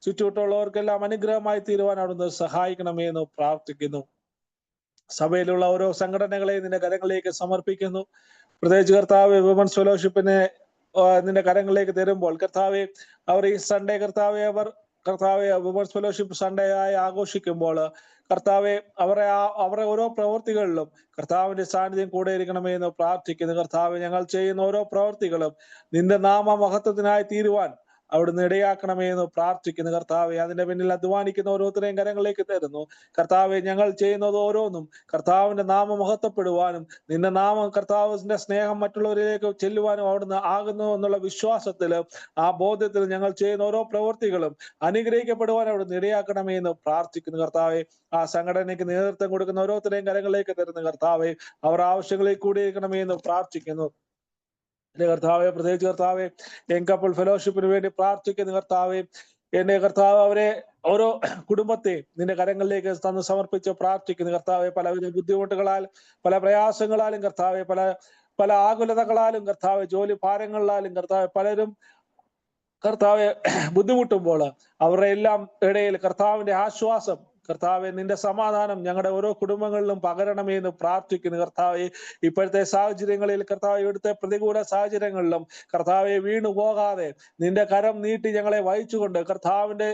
ചുറ്റുവട്ടുള്ളവർക്കെല്ലാം അനുഗ്രഹമായി തീരുവാൻ അവിടുന്ന് സഹായിക്കണമേ എന്ന് പ്രാർത്ഥിക്കുന്നു. സഭയിലുള്ള ഓരോ സംഘടനകളെയും നിന്റെ കരങ്ങളിലേക്ക് സമർപ്പിക്കുന്നു. പ്രത്യേകിച്ച് കർത്താവ് വിമൻസ് ഫെലോഷിപ്പിനെ നിന്റെ കരങ്ങളിലേക്ക് തരുമ്പോൾ കർത്താവെ, അവർ ഈ സൺഡേ കർത്താവെ വിമൻസ് ഫെലോഷിപ്പ് സൺഡേ ആയി ആഘോഷിക്കുമ്പോൾ കർത്താവെ, അവരുടെ ഓരോ പ്രവൃത്തികളിലും കർത്താവിന്റെ സാന്നിധ്യം കൂടെ ഇരിക്കണമേ എന്ന് പ്രാർത്ഥിക്കുന്നു. കർത്താവ്, ഞങ്ങൾ ചെയ്യുന്ന ഓരോ പ്രവൃത്തികളും നിന്റെ നാമ മഹത്വത്തിനായി തീരുവാൻ അവിടുന്ന് ഇടയാക്കണമേ എന്ന് പ്രാർത്ഥിക്കുന്നു. കർത്താവെ, അതിന്റെ പിന്നിൽ അധ്വാനിക്കുന്ന ഓരോരുത്തരെയും കരങ്ങളിലേക്ക് തരുന്നു. കർത്താവെ, ഞങ്ങൾ ചെയ്യുന്നത് ഓരോന്നും കർത്താവിന്റെ നാമം മഹത്വപ്പെടുവാനും നിന്റെ നാമം കർത്താവിന്റെ സ്നേഹം മറ്റുള്ളവരിലേക്ക് ചെല്ലുവാനും അവിടുന്ന് ആകുന്നു എന്നുള്ള വിശ്വാസത്തില്, ആ ബോധ്യത്തിൽ ഞങ്ങൾ ചെയ്യുന്ന ഓരോ പ്രവൃത്തികളും അനുഗ്രഹിക്കപ്പെടുവാൻ അവിടുന്ന് ഇടയാക്കണമേ എന്ന് പ്രാർത്ഥിക്കുന്നു. കർത്താവെ, ആ സംഘടനയ്ക്ക് നേതൃത്വം കൊടുക്കുന്ന ഓരോരുത്തരെയും കരങ്ങളിലേക്ക് തരുന്നു. കർത്താവെ, അവർ ആവശ്യങ്ങളിൽ കൂടിയിരിക്കണമേ എന്ന് പ്രാർത്ഥിക്കുന്നു. കർത്താവെ, പ്രത്യേകിച്ച് കർത്താവെ യങ് കപ്പിൾ ഫെലോഷിപ്പിന് വേണ്ടി പ്രാർത്ഥിക്കുന്നു. കർത്താവെ, എന്റെ കർത്താവ് അവരെ ഓരോ കുടുംബത്തെ നിന്റെ കരങ്ങളിലേക്ക് തന്ന് സമർപ്പിച്ച് പ്രാർത്ഥിക്കുന്നു. കർത്താവെ, പലവിധ ബുദ്ധിമുട്ടുകളാൽ, പല പ്രയാസങ്ങളാലും കർത്താവെ, പല ആകുലതകളാലും കർത്താവെ, ജോലി ഭാരങ്ങളിലാലും കർത്താവെ, പലരും കർത്താവെ ബുദ്ധിമുട്ടുമ്പോൾ അവരുടെ എല്ലാം ഇടയിൽ കർത്താവിന്റെ ആശ്വാസം, കർത്താവെ നിന്റെ സമാധാനം ഞങ്ങളുടെ ഓരോ കുടുംബങ്ങളിലും പകരണമേ എന്ന് പ്രാർത്ഥിക്കുന്നു. കർത്താവെ ഇപ്പോഴത്തെ സാഹചര്യങ്ങളിൽ, കർത്താവ് ഇവിടുത്തെ പ്രതികൂല സാഹചര്യങ്ങളിലും കർത്താവെ വീണു പോകാതെ നിന്റെ കരം നീട്ടി ഞങ്ങളെ വഹിച്ചുകൊണ്ട്, കർത്താവിന്റെ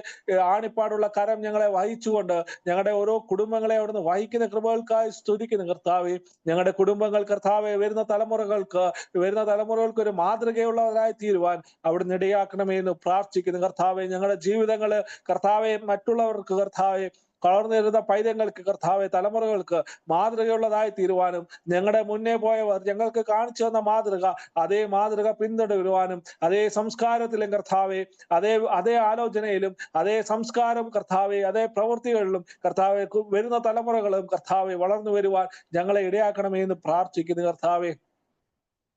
ആണിപ്പാടുള്ള കരം ഞങ്ങളെ വഹിച്ചുകൊണ്ട് ഞങ്ങളുടെ ഓരോ കുടുംബങ്ങളെ അവിടുന്ന് വഹിക്കുന്ന കൃപകൾക്കായി സ്തുതിക്കുന്നു. കർത്താവെ ഞങ്ങളുടെ കുടുംബങ്ങൾ കർത്താവെ വരുന്ന തലമുറകൾക്ക് ഒരു മാതൃകയുള്ളവരായി തീരുവാൻ അവിടുന്ന് ഇടയാക്കണമേ എന്ന് പ്രാർത്ഥിക്കുന്നു. കർത്താവെ ഞങ്ങളുടെ ജീവിതങ്ങള് കർത്താവെ മറ്റുള്ളവർക്ക് കർത്താവെ വളർന്നു വരുന്ന പൈതങ്ങൾക്ക് കർത്താവെ തലമുറകൾക്ക് മാതൃകയുള്ളതായി തീരുവാനും, ഞങ്ങളുടെ മുന്നേ പോയവർ ഞങ്ങൾക്ക് കാണിച്ചു തന്ന അതേ മാതൃക പിന്തുടരുവാനും, അതേ സംസ്കാരത്തിലും കർത്താവെ അതേ ആലോചനയിലും അതേ സംസ്കാരം കർത്താവെ അതേ പ്രവൃത്തികളിലും കർത്താവെ വരുന്ന തലമുറകളും കർത്താവെ വളർന്നു വരുവാൻ ഞങ്ങളെ ഇടയാക്കണമേ എന്ന് പ്രാർത്ഥിക്കുന്നു. കർത്താവെ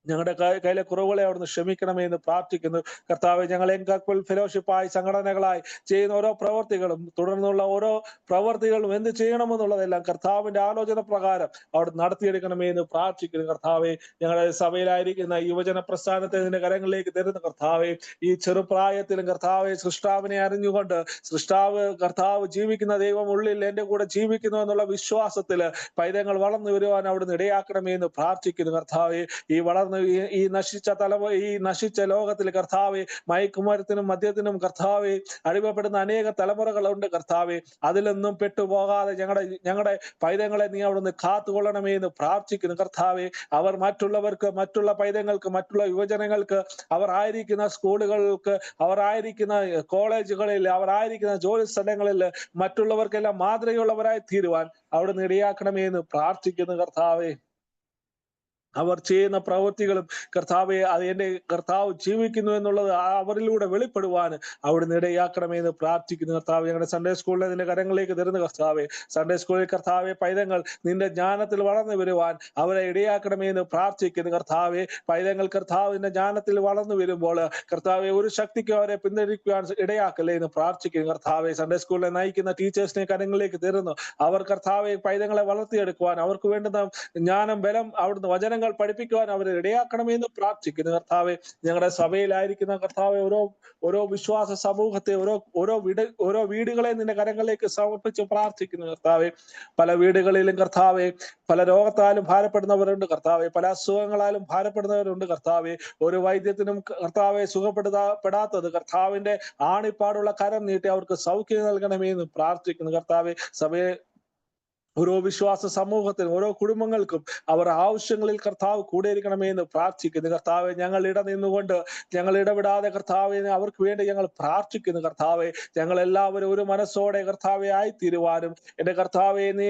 ഞങ്ങളുടെ കയ്യിലെ കുറവുകളെ അവിടുന്ന് ക്ഷമിക്കണമേ എന്ന് പ്രാർത്ഥിക്കുന്നു. കർത്താവെ ഞങ്ങളെ ഫെലോഷിപ്പായി സംഘടനകളായി ചെയ്യുന്ന ഓരോ പ്രവർത്തികളും തുടർന്നുള്ള ഓരോ പ്രവർത്തികളും എന്ത് ചെയ്യണമെന്നുള്ളതെല്ലാം കർത്താവിന്റെ ആലോചന പ്രകാരം അവിടെ നടത്തിയെടുക്കണമേ എന്ന് പ്രാർത്ഥിക്കുന്നു. കർത്താവെ ഞങ്ങളുടെ സഭയിലായിരിക്കുന്ന യുവജന പ്രസ്ഥാനത്തെ നിന്റെ കരങ്ങളിലേക്ക് തരുന്ന കർത്താവെ ഈ ചെറുപ്രായത്തിലും കർത്താവെ സൃഷ്ടാവിനെ അറിഞ്ഞുകൊണ്ട് കർത്താവ് ജീവിക്കുന്ന ദൈവം ഉള്ളിൽ എന്റെ കൂടെ ജീവിക്കുന്നു എന്നുള്ള വിശ്വാസത്തില് പൈതങ്ങൾ വളർന്നു വരുവാൻ അവിടുന്ന് ഇടയാക്കണമേ എന്ന് പ്രാർത്ഥിക്കുന്നു. കർത്താവെ ഈ നശിച്ച ലോകത്തിൽ കർത്താവെ മയക്കുമരത്തിനും മദ്യത്തിനും കർത്താവെ അടിമപ്പെടുന്ന അനേക തലമുറകളുണ്ട്. കർത്താവെ അതിലൊന്നും പെട്ടുപോകാതെ ഞങ്ങളുടെ പൈതങ്ങളെ നീ അവിടുന്ന് കാത്തുകൊള്ളണമേ എന്ന് പ്രാർത്ഥിക്കുന്നു. കർത്താവെ അവർ മറ്റുള്ള പൈതങ്ങൾക്ക്, മറ്റുള്ള യുവജനങ്ങൾക്ക്, അവർ ആയിരിക്കുന്ന സ്കൂളുകൾക്ക്, അവർ ആയിരിക്കുന്ന കോളേജുകളിൽ, അവർ ആയിരിക്കുന്ന ജോലി സ്ഥലങ്ങളിൽ മറ്റുള്ളവർക്കെല്ലാം മാതൃകയുള്ളവരായി തീരുവാൻ അവിടുന്ന് ഇടയാക്കണമേ എന്ന് പ്രാർത്ഥിക്കുന്നു. കർത്താവെ അവർ ചെയ്യുന്ന പ്രവൃത്തികളും കർത്താവെ എന്റെ കർത്താവ് ജീവിക്കുന്നു എന്നുള്ളത് അവരിലൂടെ വെളിപ്പെടുവാൻ അവിടുന്ന് ഇടയാക്കണമേ എന്ന് പ്രാർത്ഥിക്കുന്നു. കർത്താവ് ഞങ്ങളുടെ സൺഡേ സ്കൂളിലെ നിന്റെ കരങ്ങളിലേക്ക് തരുന്ന കർത്താവെ സൺഡേ സ്കൂളിൽ കർത്താവെ പൈതങ്ങൾ നിന്റെ ജ്ഞാനത്തിൽ വളർന്നു വരുവാൻ അവരെ ഇടയാക്കണമേ എന്ന് പ്രാർത്ഥിക്കുന്നു. കർത്താവെ പൈതങ്ങൾ കർത്താവിന്റെ ജ്ഞാനത്തിൽ വളർന്നു വരുമ്പോൾ കർത്താവെ ഒരു ശക്തിക്ക് അവരെ പിന്തുണയ്ക്കുവാൻ ഇടയാക്കല്ലേ എന്ന് പ്രാർത്ഥിക്കുന്നു. കർത്താവെ സൺഡേ സ്കൂളിലെ നയിക്കുന്ന ടീച്ചേഴ്സിനെ കരങ്ങളിലേക്ക് തരുന്നു. അവർ കർത്താവെ പൈതങ്ങളെ വളർത്തിയെടുക്കുവാൻ, അവർക്ക് വേണ്ടുന്ന ജ്ഞാനം, ബലം, അവിടുന്ന് വചനങ്ങൾ പഠിപ്പിക്കുവാൻ അവരെ ഇടയാക്കണമേ എന്ന് പ്രാർത്ഥിക്കുന്നു. കർത്താവെ ഞങ്ങളുടെ സഭയിലായിരിക്കുന്ന കർത്താവെ ഓരോ വിശ്വാസ സമൂഹത്തെ ഓരോ വീടുകളെ നിന്റെ കരങ്ങളിലേക്ക് സമർപ്പിച്ച് പ്രാർത്ഥിക്കുന്നു. കർത്താവെ പല വീടുകളിലും കർത്താവെ പല രോഗത്താലും ഭാരപ്പെടുന്നവരുണ്ട്. കർത്താവെ പല അസുഖങ്ങളാലും ഭാരപ്പെടുന്നവരുണ്ട്. കർത്താവെ ഒരു വൈദ്യത്തിനും കർത്താവെ സുഖപ്പെടാത്തത് കർത്താവിന്റെ ആണിപ്പാടുള്ള കരം നീട്ടി അവർക്ക് സൗഖ്യം നൽകണമേ എന്ന് പ്രാർത്ഥിക്കുന്നു. കർത്താവെ സഭയെ ഓരോ വിശ്വാസ സമൂഹത്തിനും ഓരോ കുടുംബങ്ങൾക്കും അവർ ആവശ്യങ്ങളിൽ കർത്താവ് കൂടെ ഇരിക്കണമേ എന്ന് പ്രാർത്ഥിക്കുന്നു. കർത്താവെ ഞങ്ങൾ ഞങ്ങൾ ഇടപെടാതെ കർത്താവെ അവർക്ക് വേണ്ടി ഞങ്ങൾ പ്രാർത്ഥിക്കുന്നു. കർത്താവെ ഞങ്ങൾ എല്ലാവരും ഒരു മനസ്സോടെ കർത്താവെ ആയിത്തീരുവാനും എന്റെ കർത്താവെ നീ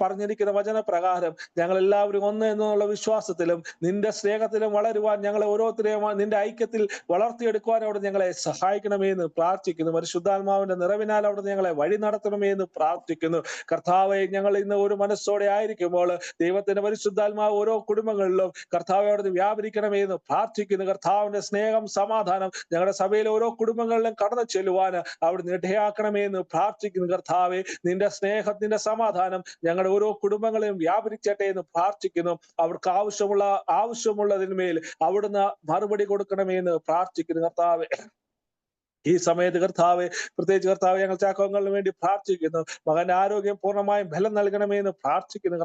പറഞ്ഞിരിക്കുന്ന വചനപ്രകാരം ഞങ്ങൾ എല്ലാവരും ഒന്ന് എന്നുള്ള വിശ്വാസത്തിലും നിന്റെ സ്നേഹത്തിലും വളരുവാൻ ഞങ്ങളെ ഓരോരുത്തരെയും നിന്റെ ഐക്യത്തിൽ വളർത്തിയെടുക്കുവാൻ അവിടെ ഞങ്ങളെ സഹായിക്കണമേ എന്ന് പ്രാർത്ഥിക്കുന്നു. പരിശുദ്ധാത്മാവിന്റെ നിറവിനാൽ അവിടെ ഞങ്ങളെ വഴി നടത്തണമേ എന്ന് പ്രാർത്ഥിക്കുന്നു. കർത്താവെ ഞങ്ങൾ ഇന്ന് ഒരു മനസ്സോടെ ആയിരിക്കുമ്പോൾ ദൈവത്തിന്റെ പരിശുദ്ധാത്മാവ് ഓരോ കുടുംബങ്ങളിലും കർത്താവെ അവിടുന്ന് വ്യാപരിക്കണമേ എന്ന് പ്രാർത്ഥിക്കുന്നു. കർത്താവിന്റെ സ്നേഹം, സമാധാനം ഞങ്ങളുടെ സഭയിലെ ഓരോ കുടുംബങ്ങളിലും കടന്നു ചെല്ലുവാൻ അവിടുന്ന് ഇടയാക്കണമേ എന്ന് പ്രാർത്ഥിക്കുന്നു. കർത്താവെ നിന്റെ സ്നേഹത്തിന്റെ സമാധാനം ഞങ്ങളുടെ ഓരോ കുടുംബങ്ങളെയും വ്യാപരിച്ചട്ടെ എന്ന് പ്രാർത്ഥിക്കുന്നു. അവർക്ക് ആവശ്യമുള്ളതിന്മേൽ അവിടുന്ന് മറുപടി കൊടുക്കണമേ എന്ന് പ്രാർത്ഥിക്കുന്നു. കർത്താവെ ഈ സമയത്ത് കർത്താവെ പ്രത്യേകിച്ച് കർത്താവ് ഞങ്ങൾ ചാക്കോങ്ങൾക്ക് വേണ്ടി പ്രാർത്ഥിക്കുന്നു. മകന്റെ ആരോഗ്യം പൂർണ്ണമായും ബലം നൽകണമേ എന്ന് പ്രാർത്ഥിക്കുന്നു.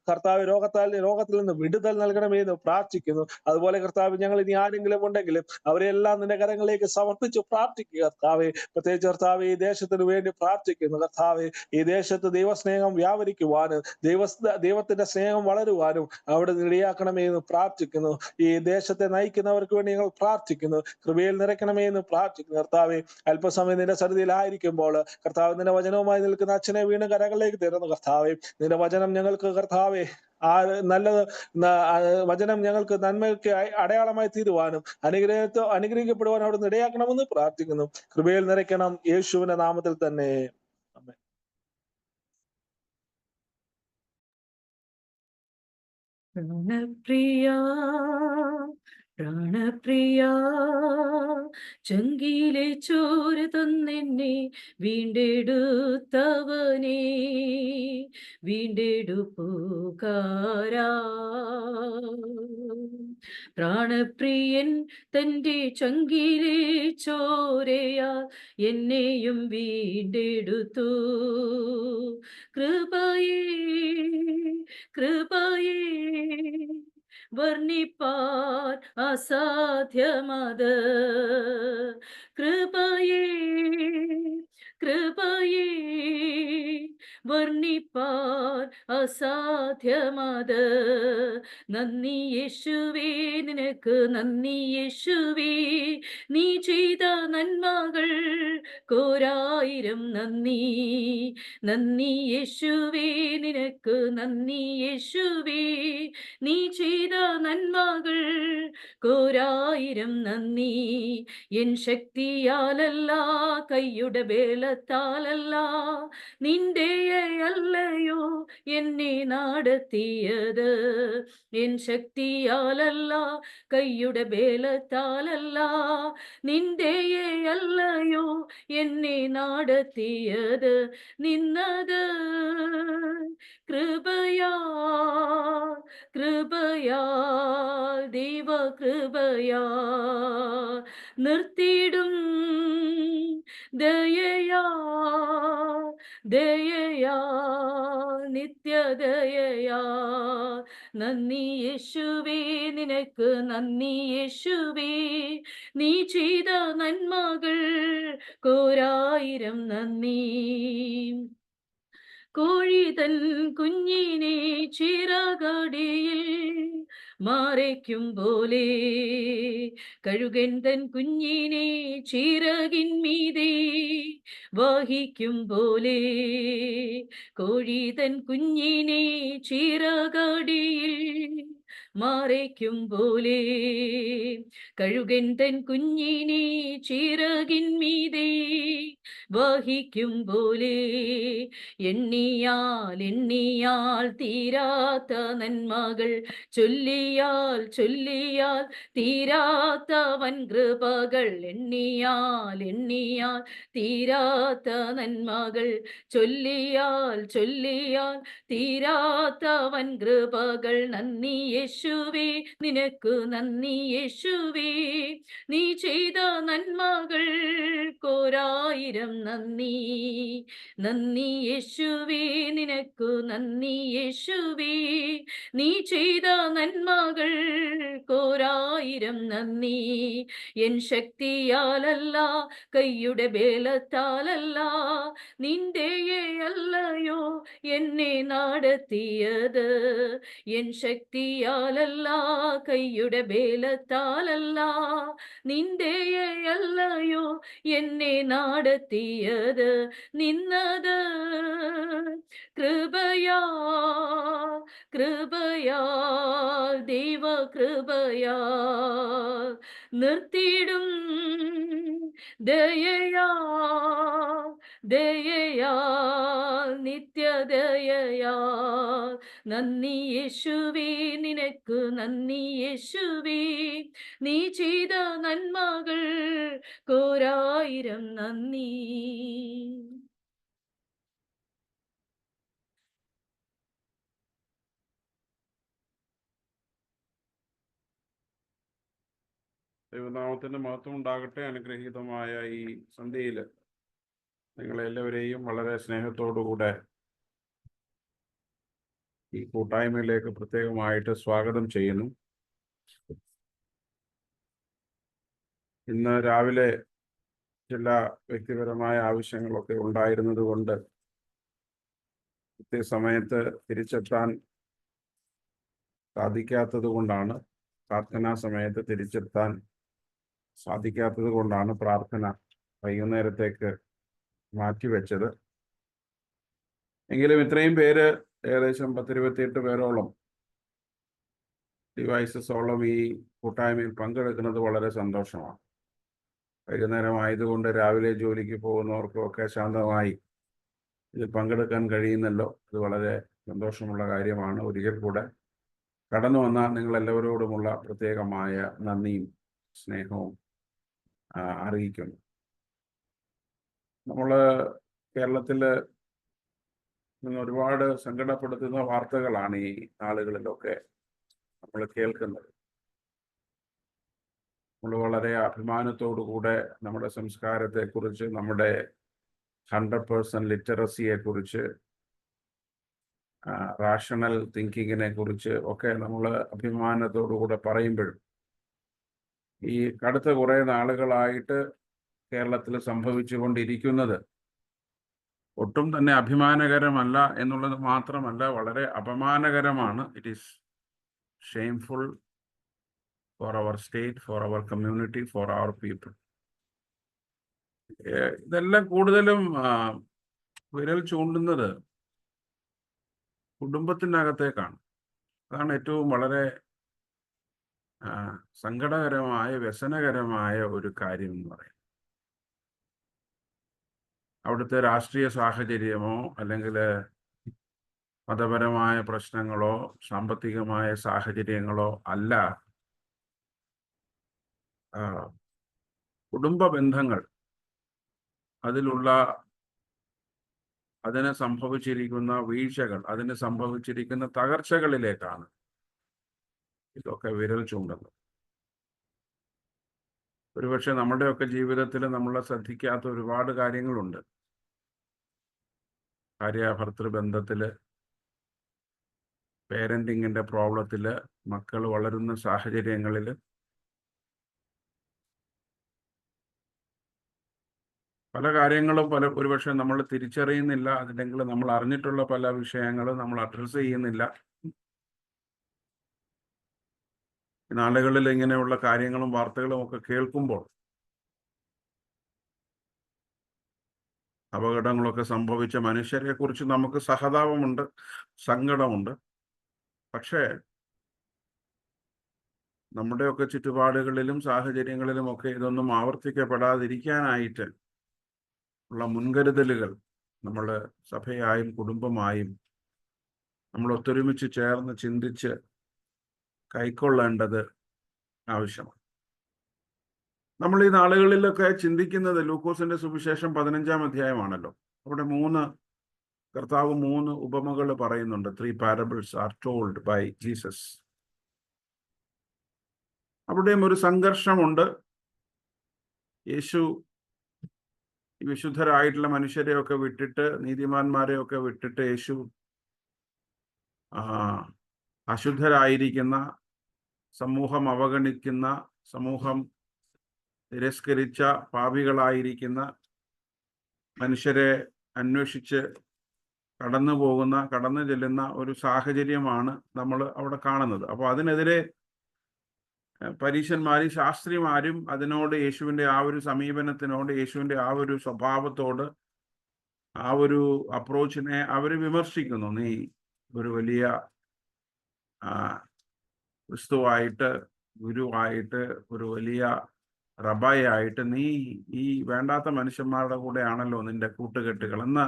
കർത്താവ് രോഗത്തിൽ നിന്ന് വിടുതൽ നൽകണമേ എന്ന് പ്രാർത്ഥിക്കുന്നു. അതുപോലെ കർത്താവ് ഞങ്ങൾ ഇനി ആരെങ്കിലും ഉണ്ടെങ്കിലും അവരെല്ലാം നിന്റെ കരങ്ങളിലേക്ക് സമർപ്പിച്ച് പ്രാർത്ഥിക്കുക. കർത്താവെ പ്രത്യേകിച്ച് കർത്താവ് ഈ ദേശത്തിന് വേണ്ടി പ്രാർത്ഥിക്കുന്നു. കർത്താവെ ഈ ദേശത്ത് ദൈവസ്നേഹം വ്യാപരിക്കുവാനും ദൈവത്തിന്റെ സ്നേഹം വളരുവാനും അവിടെ ഇടയാക്കണമേ എന്ന് പ്രാർത്ഥിക്കുന്നു. ഈ ദേശത്തെ നയിക്കുന്നവർക്ക് വേണ്ടി ഞങ്ങൾ പ്രാർത്ഥിക്കുന്നു. കൃപയിൽ നിറയ്ക്കണമേ എന്ന് പ്രാർത്ഥിക്കുന്നു. കർത്താവെ അല്പസമയം നിന്റെ സന്നിധിയിലായിരിക്കുമ്പോൾ കർത്താവ് നിന്റെ വചനവുമായി നിൽക്കുന്ന അച്ഛനെ വീണ്ടും കരകളിലേക്ക് തരുന്നു. കർത്താവെ നിന്റെ വചനം ഞങ്ങൾക്ക് കർത്താവെ വചനം ഞങ്ങൾക്ക് നന്മയ്ക്ക് അടയാളമായി തീരുവാനും അനുഗ്രഹിക്കപ്പെടുവാനും അവിടുന്ന് ഇടയാക്കണമെന്ന് പ്രാർത്ഥിക്കുന്നു. കൃപയിൽ നിറയ്ക്കണം യേശുവിന്റെ നാമത്തിൽ തന്നെ. പ്രാണപ്രിയ ചങ്കിലെ ചോര തന്നെന്നെ വീണ്ടെടുത്തവനെ വീണ്ടെടുപ്പുകാരാ പ്രാണപ്രിയൻ തൻ്റെ ചങ്കിലെ ചോരയാൽ എന്നെയും വീണ്ടെടുത്തു. കൃപയേ കൃപയേ വർണ്ണിപ്പാൻ അസാധ്യമത്. കൃപയേ കൃപയേ വർണ്ണിപ്പാൻ അസാധ്യമത്. നന്ദി യേശുവേ, നിനക്ക് നന്ദി യേശുവേ, നീ ചെയ്ത നന്മകൾ കോരായിരം നന്ദി. നന്ദി യേശുവേ, നിനക്ക് നന്ദി യേശുവേ, നീ ചെയ്ത നന്മകൾ കോരായിരം നന്ദി. എൻ ശക്തിയാലല്ല, കൈയുടെ ബലത്താലല്ല, നിന്റെ അല്ലയോ എന്നെ നടത്തിയത്. എൻ ശക്തിയാലല്ല, കൈയുടെ ബലത്താലല്ല, നിന്റെ അല്ലയോ എന്നെ നടത്തിയത്. നിന്നത് കൃപയാ കൃപയാ ദൈവ കൃപയാ, നിർത്തിയിടും ദയയാ ദയയാ നിത്യദയയാ. നന്ദി യേശുവേ, നിനക്ക് നന്ദി യേശുവേ, നീ ചെയ്ത നന്മകൾ കോരായിരം നന്ദി. കോഴിതൻ കുഞ്ഞിനെ ചിറകടിയിൽ മറയ്ക്കും പോലെ, കഴുകൻ തൻ കുഞ്ഞിനെ ചിറകിന്മീതെ വഹിക്കും പോലെ, കോഴിതൻ കുഞ്ഞിനെ ചിറകടിയിൽ മറയ്ക്കും പോലെ, കഴുകൻ തൻ കുഞ്ഞിനെ ചിറകിന്മീതെ വഹിക്കും പോലെ, എണ്ണിയാൽ എണ്ണിയാൽ തീരാത്ത നന്മകൾ, ചൊല്ലിയാൽ ചൊല്ലിയാൽ തീരാത്ത വൻകൃപകൾ. എണ്ണിയാൽ എണ്ണിയാൽ തീരാത്ത നന്മകൾ, ചൊല്ലിയാൽ ചൊല്ലിയാൽ തീരാത്ത വൻകൃപകൾ. നന്ദി യേശുവേ, നിനക്ക് നന്ദി യേശുവേ, നീ ചെയ്ത നന്മകൾ കോരായിരം നന്ദി. നന്ദി യേശുവേ, നിനക്ക് നന്ദി യേശുവേ, നീ ചെയ്ത നന്മകൾ കോരായിരം നന്ദി. എൻ ശക്തിയാലല്ല, കൈയുടെ ബലത്താലല്ല, നിന്റെ അല്ലയോ എന്നെ നടത്തിയത്. എൻ ശക്തിയാലല്ല, കൈയുടെ ബലത്താലല്ല, നിന്റെ അല്ലയോ എന്നെ നടത്തിയത്. നിന്നത് കൃപയാ കൃപയാ ദൈവ കൃപയാ, നിർത്തിയിടും ദയയാ ദയയാ നിത്യദയയാ. നന്ദി യേശുവേ, നിനക്ക് നന്ദി യേശുവേ, നീ ചെയ്ത നന്മകൾ കോരായിരം നന്ദി. ദൈവനാമത്തിന് മഹത്വം ഉണ്ടാകട്ടെ. അനുഗ്രഹീതമായ ഈ സന്ധ്യയിൽ നിങ്ങളെല്ലാവരെയും വളരെ സ്നേഹത്തോടുകൂടെ ഈ കൂട്ടായ്മയിലേക്ക് പ്രത്യേകമായിട്ട് സ്വാഗതം ചെയ്യുന്നു. ഇന്ന് രാവിലെ ചില വ്യക്തിപരമായ ആവശ്യങ്ങളൊക്കെ ഉണ്ടായിരുന്നത് കൊണ്ട് കൃത്യസമയത്ത് തിരിച്ചെത്താൻ സാധിക്കാത്തത് കൊണ്ടാണ്, പ്രാർത്ഥനാ സമയത്ത് തിരിച്ചെത്താൻ സാധിക്കാത്തത് കൊണ്ടാണ് പ്രാർത്ഥന വൈകുന്നേരത്തേക്ക് മാറ്റിവെച്ചത്. എങ്കിലും ഇത്രയും പേര്, ഏകദേശം 10-28 പേരോളം ഡിവൈസസോളം ഈ കൂട്ടായ്മയിൽ പങ്കെടുക്കുന്നത് വളരെ സന്തോഷമാണ്. വൈകുന്നേരം ആയതുകൊണ്ട് രാവിലെ ജോലിക്ക് പോകുന്നവർക്കൊക്കെ ശാന്തമായി ഇതിൽ പങ്കെടുക്കാൻ കഴിയുന്നല്ലോ. ഇത് വളരെ സന്തോഷമുള്ള കാര്യമാണ്. ഒരിക്കൽ കൂടെ കടന്നു വന്ന നിങ്ങളെല്ലാവരോടുമുള്ള പ്രത്യേകമായ നന്ദിയും സ്നേഹവും അറിയിക്കുന്നു. നമ്മൾ കേരളത്തിൽ നിന്ന് ഒരുപാട് സങ്കടപ്പെടുത്തുന്ന വാർത്തകളാണ് ഈ നാളുകളിലൊക്കെ നമ്മൾ കേൾക്കുന്നത്. നമ്മൾ വളരെ അഭിമാനത്തോടു കൂടെ നമ്മുടെ സംസ്കാരത്തെക്കുറിച്ച്, നമ്മുടെ 100% ലിറ്ററസിയെക്കുറിച്ച്, റാഷണൽ തിങ്കിങ്ങിനെ കുറിച്ച് ഒക്കെ നമ്മൾ അഭിമാനത്തോടു കൂടെ പറയുമ്പോഴും ഈ അടുത്ത കുറേ നാളുകളായിട്ട് കേരളത്തിൽ സംഭവിച്ചുകൊണ്ടിരിക്കുന്നത് ഒട്ടും തന്നെ അഭിമാനകരമല്ല എന്നുള്ളത് മാത്രമല്ല, വളരെ അപമാനകരമാണ്. It is shameful for our state, for our community, for our people. ഇതെല്ലാം കൂടുതലും വിരൽ ചൂണ്ടുന്നത് കുടുംബത്തിനകത്തേക്കാണ്. അതാണ് ഏറ്റവും വളരെ സങ്കടകരമായ, വ്യസനകരമായ ഒരു കാര്യം എന്ന് പറയുന്നത്. അവിടുത്തെ രാഷ്ട്രീയ സാഹചര്യമോ അല്ലെങ്കിൽ മതപരമായ പ്രശ്നങ്ങളോ സാമ്പത്തികമായ സാഹചര്യങ്ങളോ അല്ല, കുടുംബ ബന്ധങ്ങൾ, അതിന് സംഭവിച്ചിരിക്കുന്ന വീഴ്ചകൾ, അതിന് സംഭവിച്ചിരിക്കുന്ന തകർച്ചകളിലേക്കാണ് ഇതൊക്കെ വിരൽ ചൂണ്ടുന്നത്. ഒരുപക്ഷെ നമ്മുടെയൊക്കെ ജീവിതത്തിൽ നമ്മൾ ശ്രദ്ധിക്കാത്ത ഒരുപാട് കാര്യങ്ങളുണ്ട്. ഭാര്യാഭർത്തൃ ബന്ധത്തില്, പേരന്റിങ്ങിന്റെ പ്രോബ്ലത്തില്, മക്കൾ വളരുന്ന സാഹചര്യങ്ങളിൽ പല കാര്യങ്ങളും ഒരുപക്ഷെ നമ്മൾ തിരിച്ചറിയുന്നില്ല, അല്ലെങ്കിൽ നമ്മൾ അറിഞ്ഞിട്ടുള്ള പല വിഷയങ്ങളും നമ്മൾ അഡ്രസ് ചെയ്യുന്നില്ല. ഈ നാളുകളിൽ ഇങ്ങനെയുള്ള കാര്യങ്ങളും വാർത്തകളും ഒക്കെ കേൾക്കുമ്പോൾ അപകടങ്ങളൊക്കെ സംഭവിച്ച മനുഷ്യരെ കുറിച്ച് നമുക്ക് സഹതാപമുണ്ട്, സങ്കടമുണ്ട്. പക്ഷേ നമ്മുടെയൊക്കെ ചുറ്റുപാടുകളിലും സാഹചര്യങ്ങളിലും ഒക്കെ ഇതൊന്നും ആവർത്തിക്കപ്പെടാതിരിക്കാനായിട്ട് ഉള്ള മുൻകരുതലുകൾ നമ്മൾ സഭയായും കുടുംബമായും നമ്മൾ ഒത്തൊരുമിച്ച് ചേർന്ന് ചിന്തിച്ച് കൈക്കൊള്ളേണ്ടത് ആവശ്യമാണ്. നമ്മൾ ഈ നാളുകളിലൊക്കെ ചിന്തിക്കുന്നത് ലൂക്കോസിന്റെ സുവിശേഷം 15-ാം അധ്യായമാണല്ലോ. അവിടെ കർത്താവ് 3 ഉപമകൾ പറയുന്നുണ്ട്. 3 parables are told by Jesus. അവിടെയും ഒരു സംഘർഷമുണ്ട്. യേശു വിശുദ്ധരായിട്ടുള്ള മനുഷ്യരെയൊക്കെ വിട്ടിട്ട്, നീതിമാന്മാരെയൊക്കെ വിട്ടിട്ട് യേശു അശുദ്ധരായിരിക്കുന്ന, സമൂഹം അവഗണിക്കുന്ന, സമൂഹം തിരസ്കരിച്ച, പാപികളായിരിക്കുന്ന മനുഷ്യരെ അന്വേഷിച്ച് കടന്നു ചെല്ലുന്ന ഒരു സാഹചര്യമാണ് നമ്മൾ അവിടെ കാണുന്നത്. അപ്പോൾ അതിനെതിരെ പരീശന്മാരും ശാസ്ത്രിമാരും അതിനോട്, യേശുവിൻ്റെ ആ ഒരു സമീപനത്തിനോട്, യേശുവിൻ്റെ ആ ഒരു സ്വഭാവത്തോട്, ആ ഒരു അപ്രോച്ചിനെ അവർ വിമർശിക്കുന്നു. നീ ഒരു വലിയ ക്രിസ്തുവായിട്ട്, ഗുരുവായിട്ട്, ഒരു വലിയ റബായായിട്ട് നീ ഈ വേണ്ടാത്ത മനുഷ്യന്മാരുടെ കൂടെയാണല്ലോ നിന്റെ കൂട്ടുകെട്ടുകൾ എന്ന്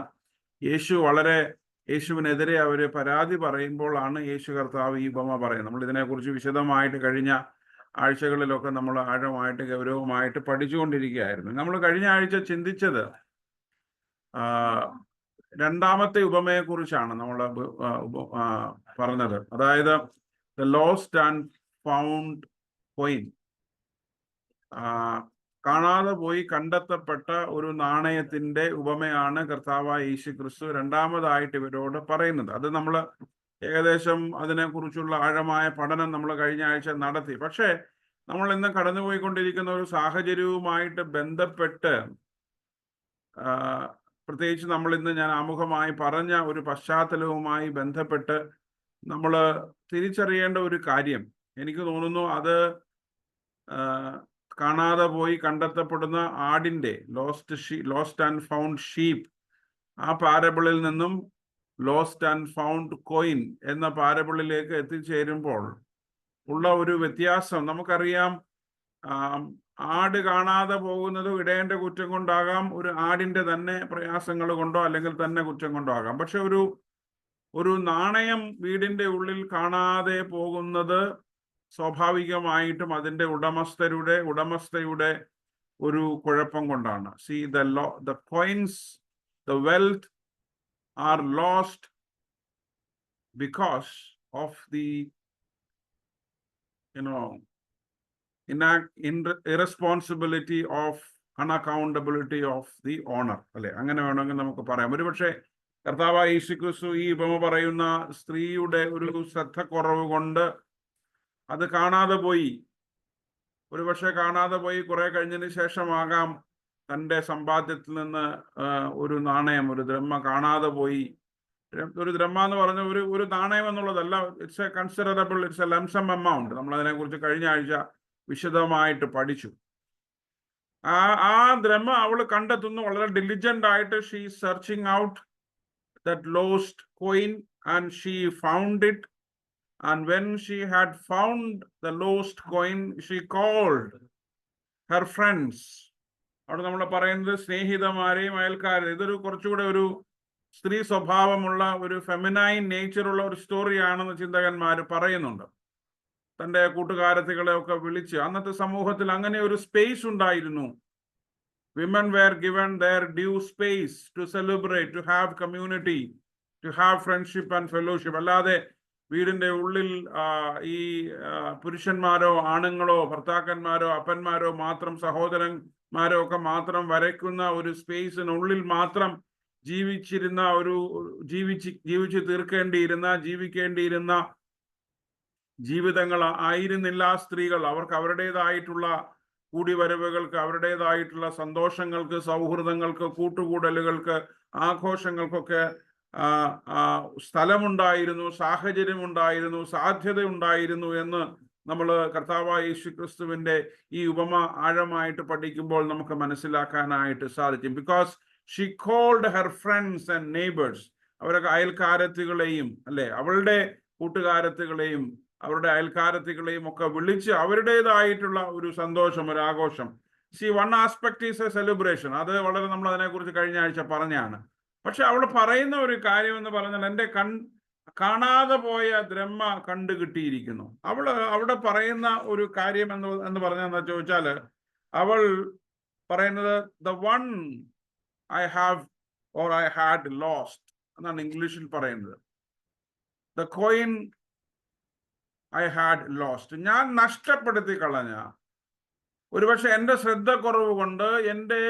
യേശുവിനെതിരെ അവർ പരാതി പറയുമ്പോഴാണ് യേശു കർത്താവ് ഈ ഉപമ പറയുന്നത്. നമ്മൾ ഇതിനെക്കുറിച്ച് വിശദമായിട്ട് കഴിഞ്ഞ ആഴ്ചകളിലൊക്കെ നമ്മൾ ആഴമായിട്ട് ഗൗരവമായിട്ട് പഠിച്ചുകൊണ്ടിരിക്കുകയായിരുന്നു. നമ്മൾ കഴിഞ്ഞ ആഴ്ച ചിന്തിച്ചത് 2ാമത്തെ ഉപമയെക്കുറിച്ചാണ് നമ്മൾ പറഞ്ഞത്. അതായത് the lost and found coin, കാണാതെ പോയി കണ്ടെത്തപ്പെട്ട ഒരു നാണയത്തിന്റെ ഉപമയാണ് കർത്താവായ യേശു ക്രിസ്തു 2ാമതായിട്ട് ഇവരോട് പറയുന്നത്. അത് നമ്മൾ ഏകദേശം അതിനെക്കുറിച്ചുള്ള ആഴമായ പഠനം നമ്മൾ കഴിഞ്ഞ ആഴ്ച നടത്തി. പക്ഷേ നമ്മൾ ഇന്ന് കടന്നുപോയിക്കൊണ്ടിരിക്കുന്ന ഒരു സാഹചര്യവുമായിട്ട് ബന്ധപ്പെട്ട്, പ്രത്യേകിച്ച് നമ്മൾ ഇന്ന് ഞാൻ ആമുഖമായി പറഞ്ഞ ഒരു പശ്ചാത്തലവുമായി ബന്ധപ്പെട്ട് നമ്മൾ തിരിച്ചറിയേണ്ട ഒരു കാര്യം, എനിക്ക് തോന്നുന്നു അത് കാണാതെ പോയി കണ്ടെത്തപ്പെടുന്ന ആടിന്റെ ലോസ്റ്റ് ആൻഡ് ഫൗണ്ട് ഷീപ്പ്, ആ പാരബിളിൽ നിന്നും ലോസ്റ്റ് ആൻഡ് ഫൗണ്ട് കോയിൻ എന്ന പാരബിളിലേക്ക് എത്തിച്ചേരുമ്പോൾ ഉള്ള ഒരു വ്യത്യാസം നമുക്കറിയാം. ആട് കാണാതെ പോകുന്നത് ഇടയന്റെ കുറ്റം കൊണ്ടാകാം, ഒരു ആടിന്റെ തന്നെ പ്രയാസങ്ങൾ കൊണ്ടോ അല്ലെങ്കിൽ തന്നെ കുറ്റം കൊണ്ടോ ആകാം. പക്ഷെ ഒരു നാണയം വീടിന്റെ ഉള്ളിൽ കാണാതെ പോകുന്നത് സ്വാഭാവികമായിട്ടും അതിന്റെ ഉടമസ്ഥയുടെ ഒരു കുഴപ്പം കൊണ്ടാണ്. the coins, the wealth are lost because of the irresponsibility of unaccountability of the owner, അല്ലെ? അങ്ങനെ വേണമെങ്കിൽ നമുക്ക് പറയാം. ഒരുപക്ഷെ കർത്താവായ യേശുക്രിസ്തു ഈ ഉപമ പറയുന്ന സ്ത്രീയുടെ ഒരു ശ്രദ്ധക്കുറവ് കൊണ്ട് അത് കാണാതെ പോയി. ഒരുപക്ഷെ കാണാതെ പോയി കുറെ കഴിഞ്ഞതിന് ശേഷമാകാം തൻ്റെ സമ്പാദ്യത്തിൽ നിന്ന് ഒരു നാണയം, ഒരു ദ്രഹ്മ കാണാതെ പോയി. ഒരു ദ്രഹ്മ എന്ന് പറഞ്ഞ ഒരു നാണയം എന്നുള്ളതല്ല, it's A considerable, it's A lump sum amount. നമ്മൾ അതിനെക്കുറിച്ച് കഴിഞ്ഞ ആഴ്ച വിശദമായിട്ട് പഠിച്ചു. ആ ദ്രഹ്മ അവൾ കണ്ടെത്തുന്നു, വളരെ ഡിലിജന്റ് ആയിട്ട്. She searching out that lost coin and she found it, and when she had found the lost coin she called her friends. അവിടെ നമ്മൾ പറയുന്നത് സ്നേഹിതമാരെയും അയൽക്കാരെയും. ഇതൊരു കുറച്ചുകൂടെ ഒരു സ്ത്രീ സ്വഭാവമുള്ള, ഒരു ഫെമിനൈൻ നേച്ചറുള്ള ഒരു സ്റ്റോറിയാണെന്ന് ചിന്തകന്മാർ പറയുന്നുണ്ട്. തൻ്റെ കൂട്ടുകാരത്തികളെ ഒക്കെ വിളിച്ച്, അന്നത്തെ സമൂഹത്തിൽ അങ്ങനെ ഒരു സ്പേസ് ഉണ്ടായിരുന്നു. Women were given their due space to celebrate, to have community, to have friendship and fellowship. അല്ലാതെ വീടിന്റെ ഉള്ളിൽ ഈ പുരുഷന്മാരോ ആണുങ്ങളോ ഭർത്താക്കന്മാരോ അപ്പന്മാരോ മാത്രം, സഹോദരന്മാരോ ഒക്കെ മാത്രം വരയ്ക്കുന്ന ഒരു സ്പേസിനുള്ളിൽ മാത്രം ജീവിച്ച് ജീവിക്കേണ്ടിയിരുന്ന ജീവിതങ്ങൾ ആയിരുന്നില്ല സ്ത്രീകൾ. അവർക്ക് അവരുടേതായിട്ടുള്ള കൂടിവരവുകൾക്ക്, അവരുടേതായിട്ടുള്ള സന്തോഷങ്ങൾക്ക്, സൗഹൃദങ്ങൾക്ക്, കൂട്ടുകൂടലുകൾക്ക്, ആഘോഷങ്ങൾക്കൊക്കെ സ്ഥലമുണ്ടായിരുന്നു, സാഹചര്യമുണ്ടായിരുന്നു, സാധ്യതയുണ്ടായിരുന്നു എന്ന് നമ്മൾ കർത്താവായ യേശുക്രിസ്തുവിന്റെ ഈ ഉപമ ആഴമായിട്ട് പഠിക്കുമ്പോൾ നമുക്ക് മനസ്സിലാക്കാനായിട്ട് സാധിക്കും. Because she called her friends and neighbours. അവരൊക്കെ അയൽക്കാരത്തികളെയും, അല്ലെ, അവളുടെ കൂട്ടുകാരത്തികളെയും അവരുടെ അയൽക്കാരത്തികളെയും ഒക്കെ വിളിച്ച് അവരുടേതായിട്ടുള്ള ഒരു സന്തോഷം, ഒരു ആഘോഷം. One aspect is A celebration. അത് വളരെ നമ്മൾ അതിനെക്കുറിച്ച് കഴിഞ്ഞ ആഴ്ച പറഞ്ഞാണ്. പക്ഷെ അവൾ പറയുന്ന ഒരു കാര്യം എന്ന് പറഞ്ഞാൽ, എൻ്റെ കാണാതെ പോയ ദ്രഹ്മ കണ്ടു കിട്ടിയിരിക്കുന്നു. അവിടെ പറയുന്ന ഒരു കാര്യം എന്ന് പറഞ്ഞെന്ന് ചോദിച്ചാല്, അവൾ പറയുന്നത് the one I have or I had lost എന്നാണ് ഇംഗ്ലീഷിൽ പറയുന്നത്. The coin I had lost. ഞാൻ നഷ്ടപ്പെടുത്തി കളഞ്ഞ, ഒരുപക്ഷെ എൻ്റെ ശ്രദ്ധക്കുറവ് കൊണ്ട്, എൻ്റെ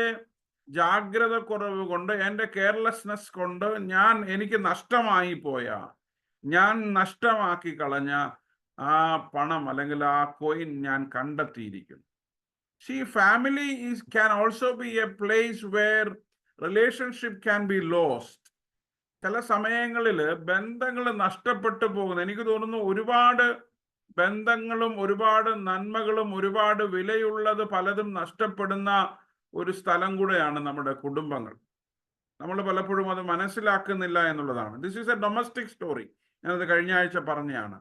ജാഗ്രത കുറവ് കൊണ്ട്, എൻ്റെ കെയർലെസ്നെസ് കൊണ്ട് എനിക്ക് നഷ്ടമായി പോയ, ഞാൻ നഷ്ടമാക്കി കളഞ്ഞ ആ പണം അല്ലെങ്കിൽ ആ കോയിൻ ഞാൻ കണ്ടെത്തിയിരിക്കുന്നു. family can also be a place where relationship can be lost. ചില സമയങ്ങളിൽ ബന്ധങ്ങൾ നഷ്ടപ്പെട്ടു പോകുന്നു. എനിക്ക് തോന്നുന്നു ഒരുപാട് ബന്ധങ്ങളും ഒരുപാട് നന്മകളും ഒരുപാട് വിലയുള്ളത് പലതും നഷ്ടപ്പെടുന്ന ഒരു സ്ഥലം കൂടെയാണ് നമ്മുടെ കുടുംബങ്ങൾ. നമ്മൾ പലപ്പോഴും അത് മനസ്സിലാക്കുന്നില്ല എന്നുള്ളതാണ്. This is A domestic story. ഞാനത് കഴിഞ്ഞ ആഴ്ച പറഞ്ഞതാണ്.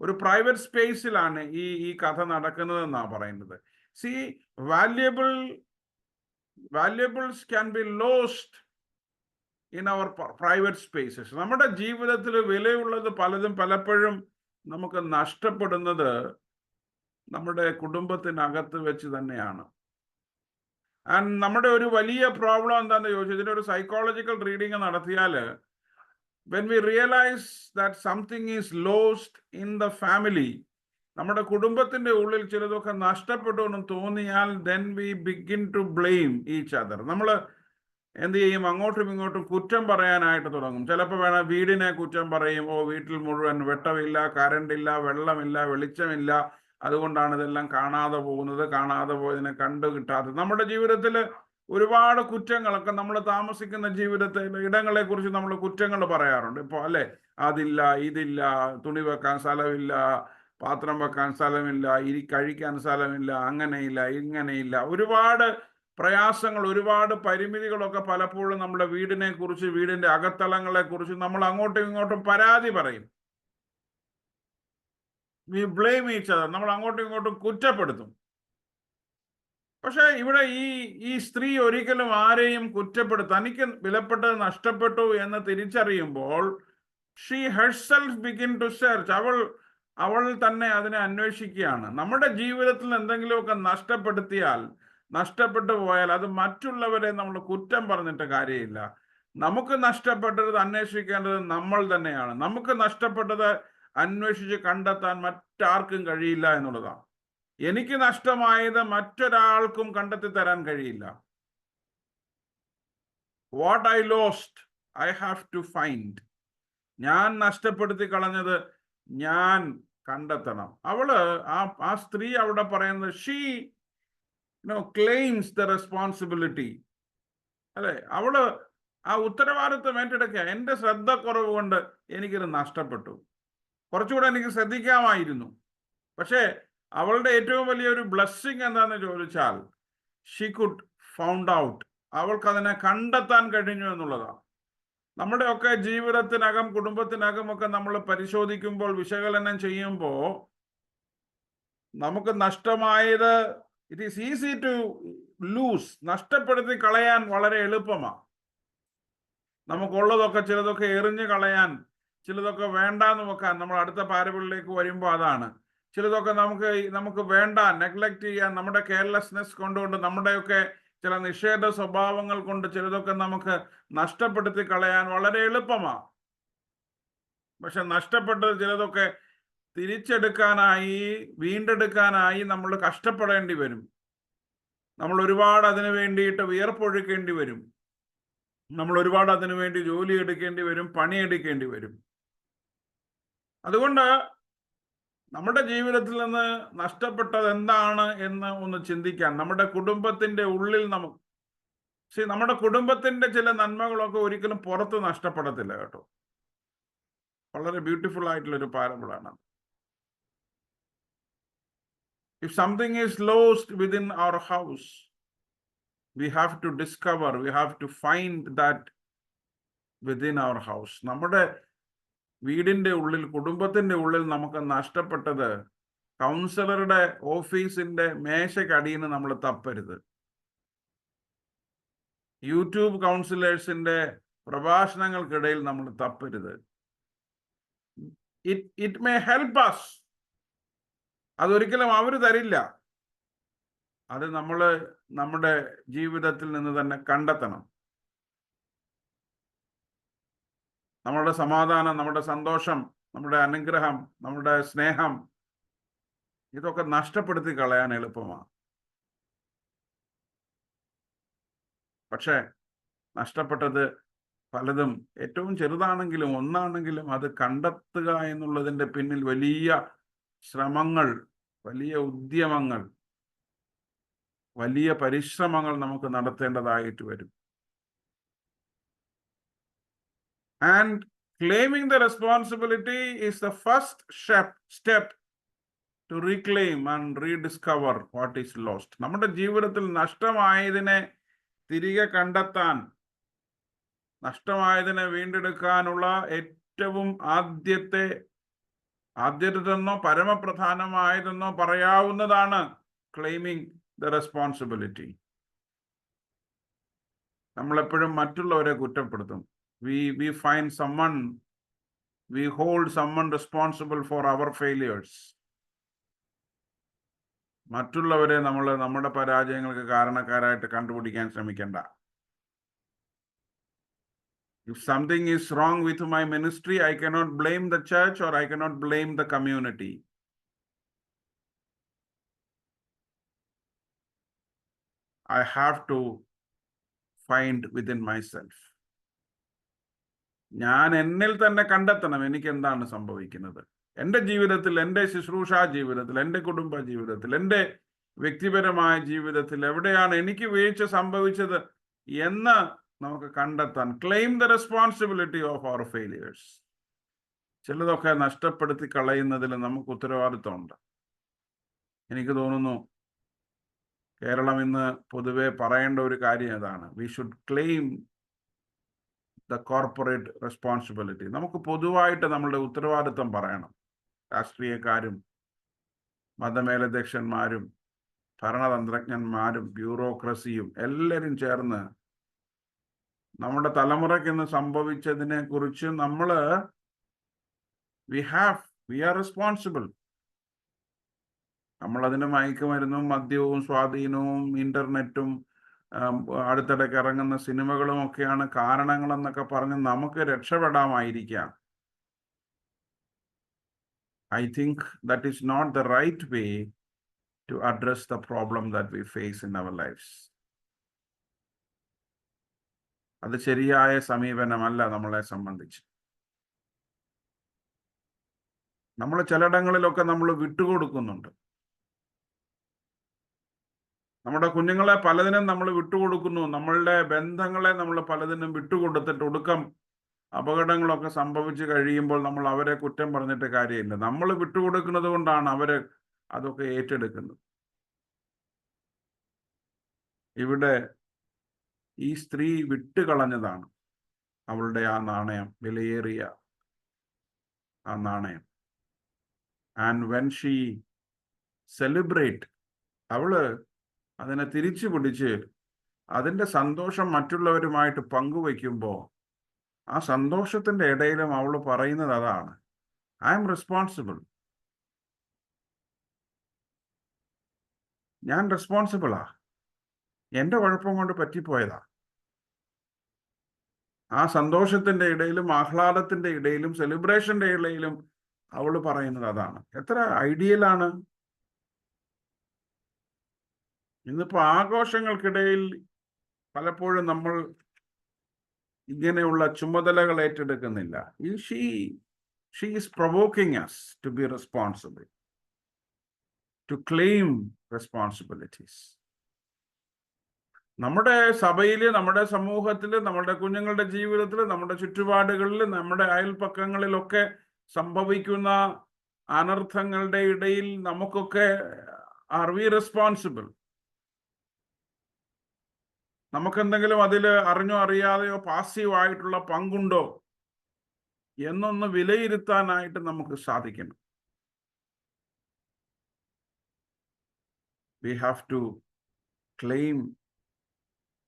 ഒരു പ്രൈവറ്റ് സ്പേസിലാണ് ഈ കഥ നടക്കുന്നതെന്നാണ് പറയുന്നത്. valuables can be lost in our private spaces. നമ്മുടെ ജീവിതത്തിൽ വിലയുള്ളത് പലപ്പോഴും നമുക്ക് നഷ്ടപ്പെടുന്നത് നമ്മുടെ കുടുംബത്തിനകത്ത് വെച്ച് തന്നെയാണ്. ആൻഡ് നമ്മുടെ ഒരു വലിയ പ്രോബ്ലം എന്താണെന്ന് ചോദിച്ചാൽ, ഇതിൻ്റെ ഒരു സൈക്കോളജിക്കൽ റീഡിങ് നടത്തിയാൽ, when we realize that something is lost in the family, നമ്മുടെ കുടുംബത്തിന്റെ ഉള്ളിൽ ചിലതൊക്കെ നഷ്ടപ്പെട്ടു എന്ന് തോന്നിയാൽ, then we begin to blame each other. നമ്മൾ എന്ത് ചെയ്യും? അങ്ങോട്ടും ഇങ്ങോട്ടും കുറ്റം പറയാനായിട്ട് തുടങ്ങും. ചിലപ്പോൾ വേണം വീടിനെ കുറ്റം പറയും. വീട്ടിൽ മുഴുവൻ വെട്ടമില്ല, കറണ്ട് ഇല്ല, വെള്ളമില്ല, വെളിച്ചമില്ല, അതുകൊണ്ടാണ് ഇതെല്ലാം കാണാതെ പോകുന്നത്, കാണാതെ പോയതിനെ കണ്ടു കിട്ടാത്തത്. നമ്മുടെ ജീവിതത്തിൽ ഒരുപാട് കുറ്റങ്ങളൊക്കെ, നമ്മൾ താമസിക്കുന്ന ജീവിതത്തിലെ ഇടങ്ങളെ കുറിച്ച് നമ്മൾ കുറ്റങ്ങൾ പറയാറുണ്ട്. ഇപ്പോൾ അല്ലെ, അതില്ല, ഇതില്ല, തുണി വെക്കാൻ സ്ഥലമില്ല, പാത്രം വെക്കാൻ സ്ഥലമില്ല, കഴിക്കാൻ സ്ഥലമില്ല, അങ്ങനെയില്ല, ഇങ്ങനെയില്ല, ഒരുപാട് പ്രയാസങ്ങൾ, ഒരുപാട് പരിമിതികളൊക്കെ പലപ്പോഴും നമ്മുടെ വീടിനെ കുറിച്ച്, വീടിന്റെ അകത്തളങ്ങളെ കുറിച്ച് നമ്മൾ അങ്ങോട്ടും ഇങ്ങോട്ടും പരാതി പറയും. We blame each other. നമ്മൾ അങ്ങോട്ടും ഇങ്ങോട്ടും കുറ്റപ്പെടുത്തും. പക്ഷെ ഇവിടെ ഈ സ്ത്രീ ഒരിക്കലും ആരെയും കുറ്റപ്പെടുത്തും. തനിക്ക് വിലപ്പെട്ടത് നഷ്ടപ്പെട്ടു എന്ന് തിരിച്ചറിയുമ്പോൾ she herself begin to search. അവൾ തന്നെ അതിനെ അന്വേഷിക്കുകയാണ്. നമ്മുടെ ജീവിതത്തിൽ എന്തെങ്കിലുമൊക്കെ നഷ്ടപ്പെട്ടു പോയാൽ അത് മറ്റുള്ളവരെ നമ്മൾ കുറ്റം പറഞ്ഞിട്ട് കാര്യമില്ല. നമുക്ക് നഷ്ടപ്പെട്ടത് അന്വേഷിക്കേണ്ടത് നമ്മൾ തന്നെയാണ്. നമുക്ക് നഷ്ടപ്പെട്ടത് അന്വേഷിച്ച് കണ്ടെത്താൻ മറ്റാർക്കും കഴിയില്ല എന്നുള്ളതാണ്. എനിക്ക് നഷ്ടമായത് മറ്റൊരാൾക്കും കണ്ടെത്തി തരാൻ കഴിയില്ല. What I lost I have to find. ഞാൻ നഷ്ടപ്പെടുത്തി കളഞ്ഞത് ഞാൻ കണ്ടെത്തണം. ആ സ്ത്രീ അവിടെ പറയുന്നത് ഷീ ക്ലെയിംസ് ദ റെസ്പോൺസിബിലിറ്റി. അല്ലെ, അവള് ആ ഉത്തരവാദിത്വം ഏറ്റെടുക്കുക. എൻ്റെ ശ്രദ്ധക്കുറവ് കൊണ്ട് എനിക്കിത് നഷ്ടപ്പെട്ടു, കുറച്ചുകൂടെ എനിക്ക് ശ്രദ്ധിക്കാമായിരുന്നു. പക്ഷേ അവളുടെ ഏറ്റവും വലിയൊരു ബ്ലെസ്സിങ് എന്താണെന്ന് ചോദിച്ചാൽ ഷീ കുഡ് ഫൗണ്ട് ഔട്ട്. അവൾക്ക് അതിനെ കണ്ടെത്താൻ കഴിഞ്ഞു എന്നുള്ളതാണ്. നമ്മുടെയൊക്കെ ജീവിതത്തിനകം, കുടുംബത്തിനകം ഒക്കെ നമ്മൾ പരിശോധിക്കുമ്പോൾ, വിശകലനം ചെയ്യുമ്പോൾ നമുക്ക് നഷ്ടമായത് it is easy to lose. നഷ്ടപ്പെടുത്തി കളയാൻ വളരെ എളുപ്പമാണ്. നമുക്കുള്ളതൊക്കെ ചിലതൊക്കെ എറിഞ്ഞു കളയാൻ, ചിലതൊക്കെ വേണ്ടാന്ന് വെക്കാൻ. നമ്മൾ അടുത്ത പാരബിളിലേക്ക് വരുമ്പോൾ അതാണ്. ചിലതൊക്കെ നമുക്ക് വേണ്ട, നെഗ്ലക്ട് ചെയ്യാൻ, നമ്മുടെ കെയർലെസ്നെസ് കൊണ്ടുകൊണ്ട്, നമ്മുടെയൊക്കെ ചില നിഷേധ സ്വഭാവങ്ങൾ കൊണ്ട് ചിലതൊക്കെ നമുക്ക് നഷ്ടപ്പെടുത്തി കളയാൻ വളരെ എളുപ്പമാണ്. പക്ഷെ നഷ്ടപ്പെട്ടത് ചിലതൊക്കെ തിരിച്ചെടുക്കാനായി, വീണ്ടെടുക്കാനായി നമ്മൾ കഷ്ടപ്പെടേണ്ടി വരും. നമ്മൾ ഒരുപാട് അതിനു വേണ്ടിയിട്ട് വിയർപ്പൊഴുക്കേണ്ടി വരും. നമ്മൾ ഒരുപാട് അതിനു വേണ്ടി ജോലി എടുക്കേണ്ടി വരും, പണിയെടുക്കേണ്ടി വരും. അതുകൊണ്ട് നമ്മുടെ ജീവിതത്തിൽ നിന്ന് നഷ്ടപ്പെട്ടത് എന്താണ് എന്ന് ഒന്ന് ചിന്തിക്കാൻ. നമ്മുടെ കുടുംബത്തിന്റെ ഉള്ളിൽ നമ്മുടെ കുടുംബത്തിന്റെ ചില നന്മകളൊക്കെ ഒരിക്കലും പുറത്ത് നഷ്ടപ്പെടത്തില്ല കേട്ടോ. വളരെ ബ്യൂട്ടിഫുൾ ആയിട്ടുള്ളൊരു പാരബിളാണ്. If something is lost within our house, we have to discover, we have to find that within our house. നമ്മുടെ വീടിന്റെ ഉള്ളിൽ, കുടുംബത്തിന്റെ ഉള്ളിൽ നമുക്ക് നഷ്ടപ്പെട്ടത് കൗൺസിലറുടെ ഓഫീസിന്റെ മേശക്കടിയിൽ നിന്ന് നമ്മൾ തപ്പരുത്. യൂട്യൂബ് കൗൺസിലേഴ്സിന്റെ പ്രഭാഷണങ്ങൾക്കിടയിൽ നമ്മൾ തപ്പരുത്. It may help us. അതൊരിക്കലും അവർ തരില്ല. അത് നമ്മൾ നമ്മുടെ ജീവിതത്തിൽ നിന്ന് തന്നെ കണ്ടെത്തണം. നമ്മുടെ സമാധാനം, നമ്മുടെ സന്തോഷം, നമ്മുടെ അനുഗ്രഹം, നമ്മുടെ സ്നേഹം, ഇതൊക്കെ നഷ്ടപ്പെടുത്തി കളയാൻ എളുപ്പമാണ്. പക്ഷെ നഷ്ടപ്പെട്ടത് പലതും ഏറ്റവും ചെറുതാണെങ്കിലും ഒന്നാണെങ്കിലും അത് കണ്ടെത്തുക എന്നുള്ളതിൻ്റെ പിന്നിൽ വലിയ ശ്രമങ്ങൾ, വലിയ ഉദ്യമങ്ങൾ, വലിയ പരിശ്രമങ്ങൾ നമുക്ക് നടത്തേണ്ടതായിട്ട് വരും. And claiming the responsibility is the first step to reclaim and rediscover what is lost. നമ്മുടെ ജീവിതത്തിൽ നഷ്ടമായതിനെ തിരികെ കണ്ടെത്താൻ, നഷ്ടമായതിനെ വീണ്ടെടുക്കാനുള്ള ഏറ്റവും ആദ്യത്തെന്നോ പരമപ്രധാനമായതെന്നോ പറയാവുന്നതാണ് ക്ലെയിമിങ് ദ റെസ്പോൺസിബിലിറ്റി. നമ്മളെപ്പോഴും മറ്റുള്ളവരെ കുറ്റപ്പെടുത്തും. We find someone, we hold someone responsible for our failures. മറ്റുള്ളവരെ നമ്മൾ നമ്മുടെ പരാജയങ്ങൾക്ക് കാരണക്കാരായിട്ട് കണ്ടുപിടിക്കാൻ ശ്രമിക്കണ്ട. If something is wrong with my ministry, I cannot blame the church or I cannot blame the community. I have to find within myself. ഞാൻ എന്നിൽ തന്നെ കണ്ടെത്തണം എനിക്ക് എന്താണ് സംഭവിക്കുന്നത്. എൻ്റെ ജീവിതത്തിൽ, എൻ്റെ ശുശ്രൂഷാ ജീവിതത്തിൽ, എൻ്റെ കുടുംബ ജീവിതത്തിൽ, എൻ്റെ വ്യക്തിപരമായ ജീവിതത്തിൽ എവിടെയാണ് എനിക്ക് വീഴ്ച സംഭവിച്ചത് എന്ന് നമുക്ക് കണ്ടെത്താൻ. Claim the responsibility of our failures. ചിലതൊക്കെ നഷ്ടപ്പെടുത്തി കളയുന്നതിൽ നമുക്ക് ഉത്തരവാദിത്വമുണ്ട്. എനിക്ക് തോന്നുന്നു കേരളം ഇന്ന് പൊതുവെ പറയേണ്ട ഒരു കാര്യം അതാണ്. We should claim the corporate responsibility. നമുക്ക് പൊതുവായിട്ട് നമ്മളുടെ ഉത്തരവാദിത്വം പറയണം. രാഷ്ട്രീയക്കാരും മതമേലധ്യക്ഷന്മാരും ഭരണതന്ത്രജ്ഞന്മാരും ബ്യൂറോക്രസിയും എല്ലാവരും ചേർന്ന് നമ്മുടെ തലമുറയ്ക്ക് ഇന്ന് സംഭവിച്ചതിനെ കുറിച്ച് വി ആർ റെസ്പോൺസിബിൾ. നമ്മളതിന് മയക്കുമരുന്നും മദ്യവും സ്വാധീനവും ഇന്റർനെറ്റും അടുത്തിടയ്ക്ക് ഇറങ്ങുന്ന സിനിമകളും ഒക്കെയാണ് കാരണങ്ങളെന്നൊക്കെ പറഞ്ഞ് നമുക്ക് രക്ഷപ്പെടാമായിരിക്കാം. I think that is not the right way to address the problem that we face in our lives. അത് ശരിയായ സമീപനമല്ല നമ്മളെ സംബന്ധിച്ച്. നമ്മൾ ചിലയിടങ്ങളിലൊക്കെ നമ്മൾ വിട്ടുകൊടുക്കുന്നുണ്ട്. നമ്മുടെ കുഞ്ഞുങ്ങളെ പലതിനും നമ്മൾ വിട്ടുകൊടുക്കുന്നു. നമ്മളുടെ ബന്ധങ്ങളെ നമ്മൾ പലതിനും വിട്ടുകൊടുത്തിട്ട് ഒടുക്കം അപകടങ്ങളൊക്കെ സംഭവിച്ചു കഴിയുമ്പോൾ നമ്മൾ അവരെ കുറ്റം പറഞ്ഞിട്ട് കാര്യമില്ല. നമ്മൾ വിട്ടുകൊടുക്കുന്നത് കൊണ്ടാണ് അവര് അതൊക്കെ ഏറ്റെടുക്കുന്നത്. ഇവിടെ ഈ സ്ത്രീ വിട്ടുകളഞ്ഞതാണ് അവളുടെ ആ നാണയം, വിലയേറിയ ആ നാണയം. ആൻഡ് വെൻ ഷീ സെലിബ്രേറ്റ്, അവള് അതിനെ തിരിച്ചു പിടിച്ച് അതിൻ്റെ സന്തോഷം മറ്റുള്ളവരുമായിട്ട് പങ്കുവയ്ക്കുമ്പോൾ ആ സന്തോഷത്തിൻ്റെ ഇടയിലും അവൾ പറയുന്നത് അതാണ്, ഐ എം റെസ്പോൺസിബിൾ. ഞാൻ റെസ്പോൺസിബിളാ, എൻ്റെ കുഴപ്പം കൊണ്ട് പറ്റിപ്പോയതാ. ആ സന്തോഷത്തിൻ്റെ ഇടയിലും ആഹ്ലാദത്തിൻ്റെ ഇടയിലും സെലിബ്രേഷൻ്റെ ഇടയിലും അവൾ പറയുന്നത് അതാണ്. എത്ര ഐഡിയലാണ്. ഇന്നിപ്പോൾ ആഘോഷങ്ങൾക്കിടയിൽ പലപ്പോഴും നമ്മൾ ഇങ്ങനെയുള്ള ചുമതലകൾ ഏറ്റെടുക്കുന്നില്ല. She is provoking us to be responsible, to claim responsibilities. നമ്മുടെ സഭയിൽ, നമ്മുടെ സമൂഹത്തിൽ, നമ്മുടെ കുഞ്ഞുങ്ങളുടെ ജീവിതത്തിൽ, നമ്മുടെ ചുറ്റുപാടുകളിൽ, നമ്മുടെ അയൽപ്പക്കങ്ങളിലൊക്കെ സംഭവിക്കുന്ന അനർത്ഥങ്ങളുടെ ഇടയിൽ നമുക്കൊക്കെ ആർ വി റെസ്പോൺസിബിൾ? നമുക്കെന്തെങ്കിലും അതിൽ അറിഞ്ഞോ അറിയാതെയോ പാസീവായിട്ടുള്ള പങ്കുണ്ടോ എന്നൊന്ന് വിലയിരുത്താനായിട്ട് നമുക്ക് സാധിക്കണം. We have to claim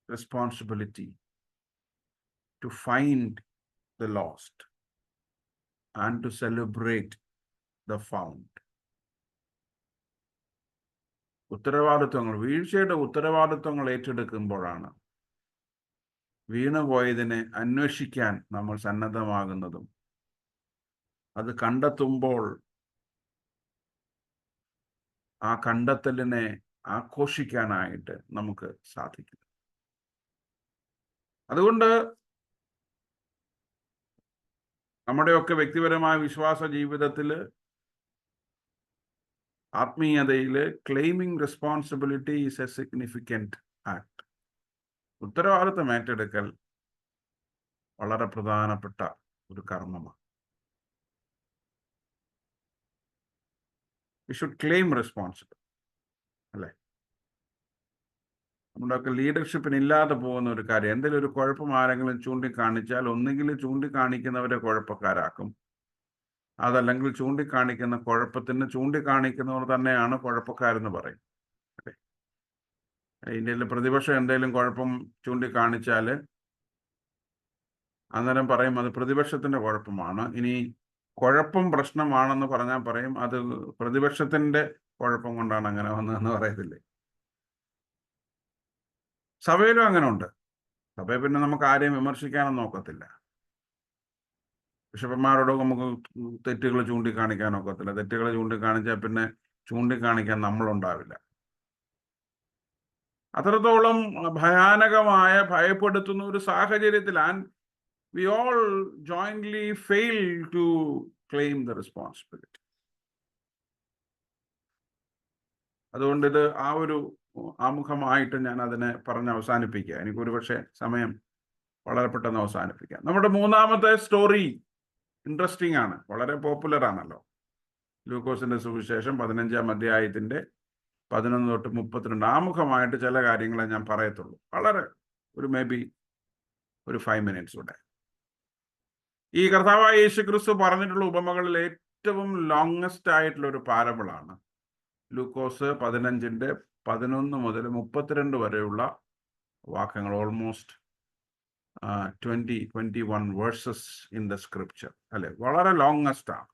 responsibility to find the lost and to celebrate the found. ഉത്തരവാദിത്വങ്ങൾ, വീഴ്ചയുടെ ഉത്തരവാദിത്വങ്ങൾ ഏറ്റെടുക്കുമ്പോഴാണ് വീണുപോയതിനെ അന്വേഷിക്കാൻ നമ്മൾ സന്നദ്ധമാകുന്നതും അത് കണ്ടെത്തുമ്പോൾ ആ കണ്ടെത്തലിനെ ആഘോഷിക്കാനായിട്ട് നമുക്ക് സാധിക്കും. അതുകൊണ്ട് നമ്മുടെയൊക്കെ വ്യക്തിപരമായ വിശ്വാസ ജീവിതത്തിൽ, ആത്മീയതയിൽ claiming responsibility is a significant act. ഉത്തരവാദിത്വം ഏറ്റെടുക്കൽ വളരെ പ്രധാനപ്പെട്ട ഒരു കർമ്മമാണ്. വി ഷുഡ് ക്ലെയിം റെസ്പോൺസിബിൾ, അല്ലേ? നമ്മുടെയൊക്കെ ലീഡർഷിപ്പിന് ഇല്ലാതെ പോകുന്ന ഒരു കാര്യം, എന്തെങ്കിലും ഒരു കുഴപ്പം ആരെങ്കിലും ചൂണ്ടിക്കാണിച്ചാൽ ഒന്നുകിൽ ചൂണ്ടിക്കാണിക്കുന്നവരെ കുഴപ്പക്കാരാക്കും, അതല്ലെങ്കിൽ ചൂണ്ടിക്കാണിക്കുന്ന കുഴപ്പത്തിന് ചൂണ്ടിക്കാണിക്കുന്നവർ തന്നെയാണ് കുഴപ്പക്കാരെന്ന് പറയും. ഇന്ത്യയിൽ പ്രതിപക്ഷം എന്തെങ്കിലും കുഴപ്പം ചൂണ്ടിക്കാണിച്ചാൽ അന്നേരം പറയും അത് പ്രതിപക്ഷത്തിൻ്റെ കുഴപ്പമാണ്. ഇനി കുഴപ്പം പ്രശ്നമാണെന്ന് പറഞ്ഞാൽ പറയും അത് പ്രതിപക്ഷത്തിൻ്റെ കുഴപ്പം കൊണ്ടാണ് അങ്ങനെ വന്നതെന്ന് പറയത്തില്ലേ. സഭയിലും അങ്ങനെ ഉണ്ട്. സഭയെ പിന്നെ നമുക്ക് ആരെയും വിമർശിക്കാനും നോക്കത്തില്ല. ബിഷപ്പന്മാരോട് നമുക്ക് തെറ്റുകൾ ചൂണ്ടിക്കാണിക്കാൻ ഒക്കത്തില്ല. തെറ്റുകൾ ചൂണ്ടിക്കാണിച്ചാൽ പിന്നെ ചൂണ്ടിക്കാണിക്കാൻ നമ്മളുണ്ടാവില്ല. അത്രത്തോളം ഭയാനകമായ, ഭയപ്പെടുത്തുന്ന ഒരു സാഹചര്യത്തിൽ and we all jointly fail to claim the responsibility. അതുകൊണ്ട് ഇത് ആ ഒരു ആമുഖമായിട്ട് ഞാൻ അതിനെ പറഞ്ഞ് അവസാനിപ്പിക്കുക. എനിക്കൊരു പക്ഷേ സമയം വളരെ പെട്ടെന്ന് അവസാനിപ്പിക്കാം. നമ്മുടെ മൂന്നാമത്തെ സ്റ്റോറി ഇൻട്രസ്റ്റിംഗ് ആണ്, വളരെ പോപ്പുലർ ആണല്ലോ. ലൂക്കോസിന്റെ സുവിശേഷം 15-ാം അധ്യായത്തിന്റെ 11 തൊട്ട് 32. ആമുഖമായിട്ട് ചില കാര്യങ്ങളെ ഞാൻ പറയത്തുള്ളൂ, വളരെ മേ ബി ഒരു 5 minutes കൂടെ. ഈ കർത്താവായ യേശു ക്രിസ്തു പറഞ്ഞിട്ടുള്ള ഉപമകളിൽ ഏറ്റവും ലോങ്സ്റ്റ് ആയിട്ടുള്ള ഒരു പാരബിളാണ് ലൂക്കോസ് 15-ന്റെ 11 മുതൽ 32 വരെയുള്ള വാക്യങ്ങൾ. Almost 21 versus in the scripture, അല്ലെ? വളരെ ലോങ്സ്റ്റ് ആണ്.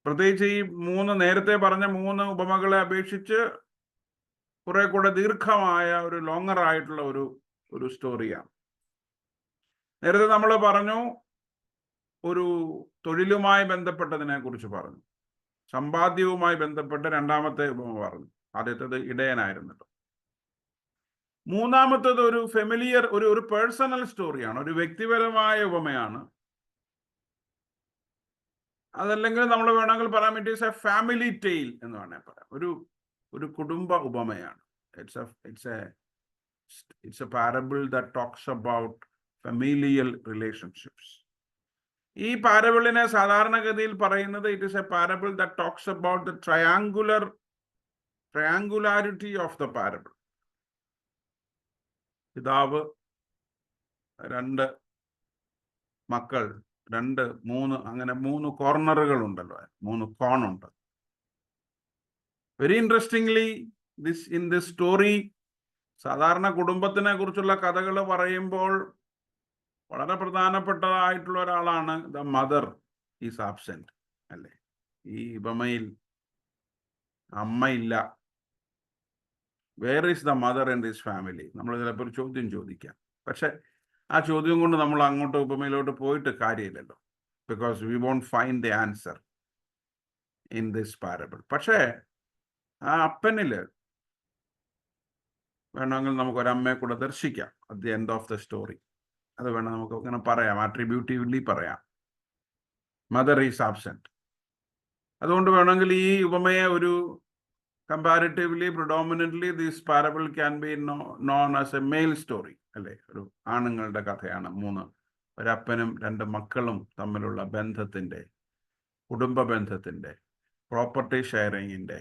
പ്രത്യേകിച്ച് ഈ നേരത്തെ പറഞ്ഞ 3 ഉപമകളെ അപേക്ഷിച്ച് കുറെ കൂടെ ദീർഘമായ ഒരു ലോങ്ങർ ആയിട്ടുള്ള ഒരു സ്റ്റോറിയാണ്. നേരത്തെ നമ്മൾ പറഞ്ഞു, ഒരു തൊഴിലുമായി ബന്ധപ്പെട്ടതിനെ കുറിച്ച് പറഞ്ഞു. സമ്പാദ്യവുമായി ബന്ധപ്പെട്ട് രണ്ടാമത്തെ ഉപമ പറഞ്ഞു. ആദ്യത്തേത് ഇടയനായിരുന്നല്ലോ. മൂന്നാമത്തേത് ഒരു ഫെമിലിയർ, ഒരു പേഴ്സണൽ സ്റ്റോറിയാണ്, ഒരു വ്യക്തിപരമായ ഉപമയാണ്. അതല്ലെങ്കിൽ നമ്മൾ വേണമെങ്കിൽ പറയാം it is a family tale എന്ന് വേണമെങ്കിൽ പറയാം. ഒരു കുടുംബ ഉപമയാണ്. It's a parable that talks about familial relationships. ഈ പാരബിളിനെ സാധാരണഗതിയിൽ പറയുന്നത് it is a parable that talks about the triangularity of the parable. പിതാവ്, 2 മക്കൾ, 2, 3, അങ്ങനെ 3 കോർണറുകൾ ഉണ്ടല്ലോ, 3 കോണുണ്ട്. Very interestingly in this story, സാധാരണ കുടുംബത്തിനെ കുറിച്ചുള്ള കഥകൾ പറയുമ്പോൾ വളരെ പ്രധാനപ്പെട്ടതായിട്ടുള്ള ഒരാളാണ് ദ മദർ ഈസ് ആബ്സെന്റ്, അല്ലേ? ഈ ഉപമയിൽ അമ്മയില്ല. Where is the mother in this family? നമ്മൾ ചിലപ്പോൾ ഒരു ചോദ്യം ചോദിക്കാം. പക്ഷെ ആ ചോദ്യം കൊണ്ട് നമ്മൾ അങ്ങോട്ട് ഉപമയിലോട്ട് പോയിട്ട് കാര്യമില്ലല്ലോ, because we won't find the answer in this parable. പക്ഷേ ആ അപ്പനില് വേണമെങ്കിൽ നമുക്ക് ഒരമ്മയെ കൂടെ ദർശിക്കാം at the end of the story. അത് വേണം നമുക്ക് ഇങ്ങനെ പറയാം, ആട്രിബ്യൂട്ടീവ്ലി പറയാം, മദർ ഈസ് ആബ്സെന്റ്. അതുകൊണ്ട് വേണമെങ്കിൽ ഈ ഉപമയെ ഒരു comparatively predominantly this parable can be known as a male story, അല്ലേ? ഒരു ആണുങ്ങളുടെ കഥയാണ്. 3 ഒരപ്പനും 2 മക്കളും തമ്മിലുള്ള ബന്ധത്തിൻ്റെ, കുടുംബ ബന്ധത്തിൻ്റെ, പ്രോപ്പർട്ടി ഷെയറിങ്ങിൻ്റെ,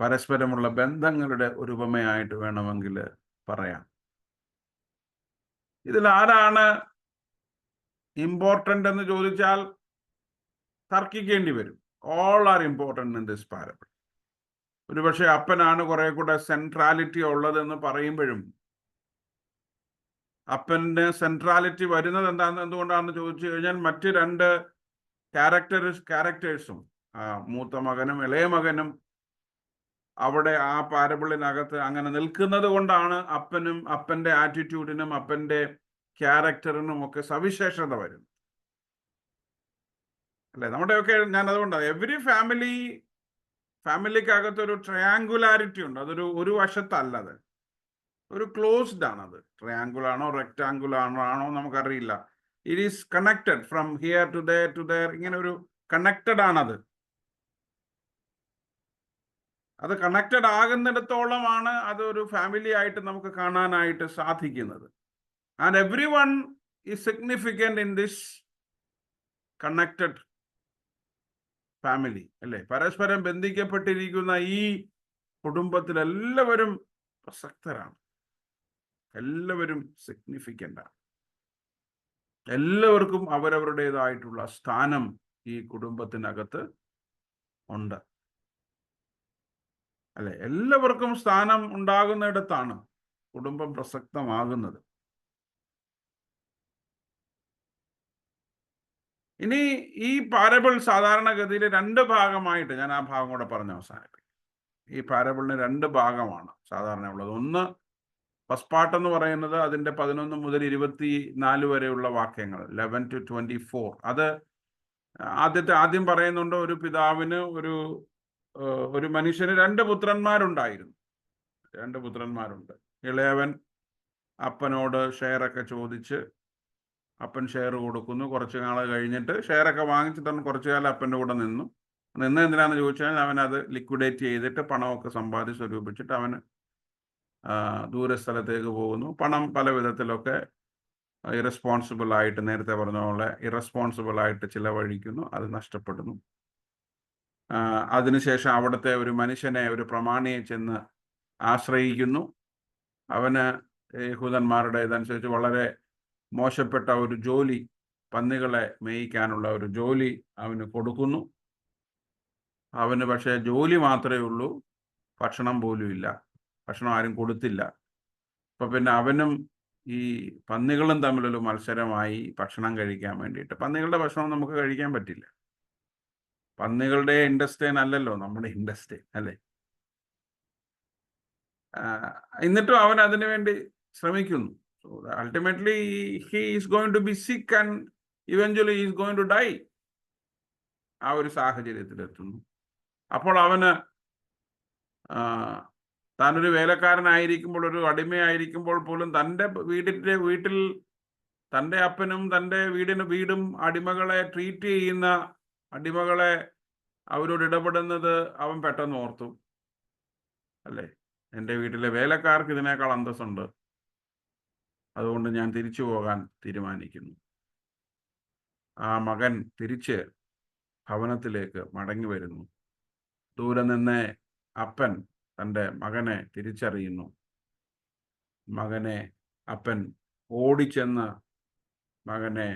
പരസ്പരമുള്ള ബന്ധങ്ങളുടെ ഒരു ഉപമയായിട്ട് വേണമെങ്കിൽ പറയാം. ഇതിൽ ആരാണ് ഇമ്പോർട്ടൻ്റ് എന്ന് ചോദിച്ചാൽ തർക്കിക്കേണ്ടി വരും. All are important in this parable. ഒരുപക്ഷെ അപ്പനാണ് കുറെ കൂടെ സെൻട്രാലിറ്റി ഉള്ളതെന്ന് പറയുമ്പോഴും അപ്പൻ്റെ സെൻട്രാലിറ്റി വരുന്നത് എന്തുകൊണ്ടാണെന്ന് ചോദിച്ചു കഴിഞ്ഞാൽ മറ്റ് 2 ക്യാരക്ടേഴ്സും മൂത്ത മകനും ഇളയ മകനും അവിടെ ആ പാരബിളിനകത്ത് അങ്ങനെ നിൽക്കുന്നത് കൊണ്ടാണ് അപ്പൻ്റെ ആറ്റിറ്റ്യൂഡിനും അപ്പൻ്റെ ക്യാരക്ടറിനും ഒക്കെ സവിശേഷത വരുന്നത്, അല്ലെ? നമ്മുടെയൊക്കെ ഞാൻ അതുകൊണ്ടാണ് എവരി ഫാമിലിക്കകത്ത് ഒരു ട്രയാങ്കുലാരിറ്റി ഉണ്ട്. ഒരു വശത്തല്ലത്, ഒരു ക്ലോസ്ഡ് ആണത്. ട്രയാങ്കുൾ ആണോ റെക്ടാങ്കുൾ ആണോ നമുക്കറിയില്ല. It is connected from here to there, ഇങ്ങനെ ഒരു കണക്റ്റഡ് ആണത്. അത് കണക്റ്റഡ് ആകുന്നിടത്തോളമാണ് അതൊരു ഫാമിലി ആയിട്ട് നമുക്ക് കാണാനായിട്ട് സാധിക്കുന്നത്. And every one is significant in this connected family, അല്ലേ? പരസ്പരം ബന്ധിക്കപ്പെട്ടിരിക്കുന്ന ഈ കുടുംബത്തിൽ എല്ലാവരും പ്രസക്തരാണ്, എല്ലാവരും സിഗ്നിഫിക്കൻ്റാണ്. എല്ലാവർക്കും അവരവരുടേതായിട്ടുള്ള സ്ഥാനം ഈ കുടുംബത്തിനകത്ത് ഉണ്ട്, അല്ലെ? എല്ലാവർക്കും സ്ഥാനം ഉണ്ടാകുന്നിടത്താണ് കുടുംബം പ്രസക്തമാകുന്നത്. ഇനി ഈ പാരബിൾ സാധാരണഗതിയിൽ 2 ഭാഗമായിട്ട്, ഞാൻ ആ ഭാഗം കൂടെ പറഞ്ഞ് അവസാനിപ്പിക്കും. ഈ പാരബിളിന് 2 ഭാഗമാണ് സാധാരണ ഉള്ളത്. ഒന്ന് ഫസ്റ്റ് പാർട്ട് എന്ന് പറയുന്നത് അതിൻ്റെ 11 മുതൽ 24 വരെയുള്ള വാക്യങ്ങൾ, 11 to 24. അത് ആദ്യം പറയുന്നുണ്ട്, ഒരു പിതാവിന് ഒരു മനുഷ്യന് 2 പുത്രന്മാരുണ്ടായിരുന്നു. 2 പുത്രന്മാരുണ്ട്. ഇളയവൻ അപ്പനോട് ഷെയറൊക്കെ ചോദിച്ച് അപ്പൻ ഷെയർ കൊടുക്കുന്നു. കുറച്ച് നാൾ കഴിഞ്ഞിട്ട് ഷെയറൊക്കെ വാങ്ങിച്ചിട്ട് കുറച്ചു കാലം അപ്പൻ്റെ കൂടെ നിന്ന് എന്തിനാണെന്ന് ചോദിച്ചാൽ അവനത് ലിക്വിഡേറ്റ് ചെയ്തിട്ട് പണമൊക്കെ സമ്പാദിച്ച് സ്വരൂപിച്ചിട്ട് അവന് ദൂരസ്ഥലത്തേക്ക് പോകുന്നു. പണം പല വിധത്തിലൊക്കെ ഇറസ്പോൺസിബിളായിട്ട്, നേരത്തെ പറഞ്ഞ പോലെ ഇറസ്പോൺസിബിളായിട്ട് ചിലവഴിക്കുന്നു, അത് നഷ്ടപ്പെടുന്നു. അതിനുശേഷം അവിടുത്തെ ഒരു മനുഷ്യനെ, ഒരു പ്രമാണിയെ ചെന്ന് ആശ്രയിക്കുന്നു. അവന് യഹൂദന്മാരുടെ ഇതനുസരിച്ച് വളരെ മോശപ്പെട്ട ഒരു ജോലി, പന്നികളെ മേയിക്കാനുള്ള ഒരു ജോലി അവന് കൊടുക്കുന്നു. അവന് പക്ഷേ ജോലി മാത്രമേ ഉള്ളൂ, ഭക്ഷണം പോലും ഇല്ല. ഭക്ഷണം ആരും കൊടുത്തില്ല. അപ്പം പിന്നെ അവനും ഈ പന്നികളും തമ്മിലൊരു മത്സരമായി ഭക്ഷണം കഴിക്കാൻ വേണ്ടിയിട്ട്. പന്നികളുടെ ഭക്ഷണം നമുക്ക് കഴിക്കാൻ പറ്റില്ല. പന്നികളുടെ ഇൻഡസ്റ്റൈൻ അല്ലല്ലോ നമ്മുടെ ഇൻഡസ്റ്റൈൻ, അല്ലേ? എന്നിട്ടും അവൻ അതിനു വേണ്ടി ശ്രമിക്കുന്നു. So ultimately he is going to be sick and eventually he is going to die. ആ ഒരു സാഹചര്യത്തിലെത്തുന്നു. അപ്പോൾ അവന് താനൊരു വേലക്കാരനായിരിക്കുമ്പോൾ, ഒരു അടിമയായിരിക്കുമ്പോൾ പോലും തൻ്റെ വീട്ടിൽ തൻ്റെ അപ്പനും തൻ്റെ വീടും അടിമകളെ ട്രീറ്റ് ചെയ്യുന്ന, അടിമകളെ അവരോട് ഇടപെടുന്നത് അവൻ പെട്ടെന്ന് ഓർത്തു. അല്ലേ, എൻ്റെ വീട്ടിലെ വേലക്കാർക്ക് ഇതിനേക്കാൾ അന്തസ്സുണ്ട്, അതുകൊണ്ട് ഞാൻ തിരിച്ചു പോകാൻ തീരുമാനിക്കുന്നു. ആ മകൻ തിരിച്ച് ഭവനത്തിലേക്ക് മടങ്ങി വരുന്നു. ദൂരെ നിന്ന് അപ്പൻ തൻ്റെ മകനെ തിരിച്ചറിയുന്നു. മകനെ അപ്പൻ ഓടിച്ചെന്ന് മകനെ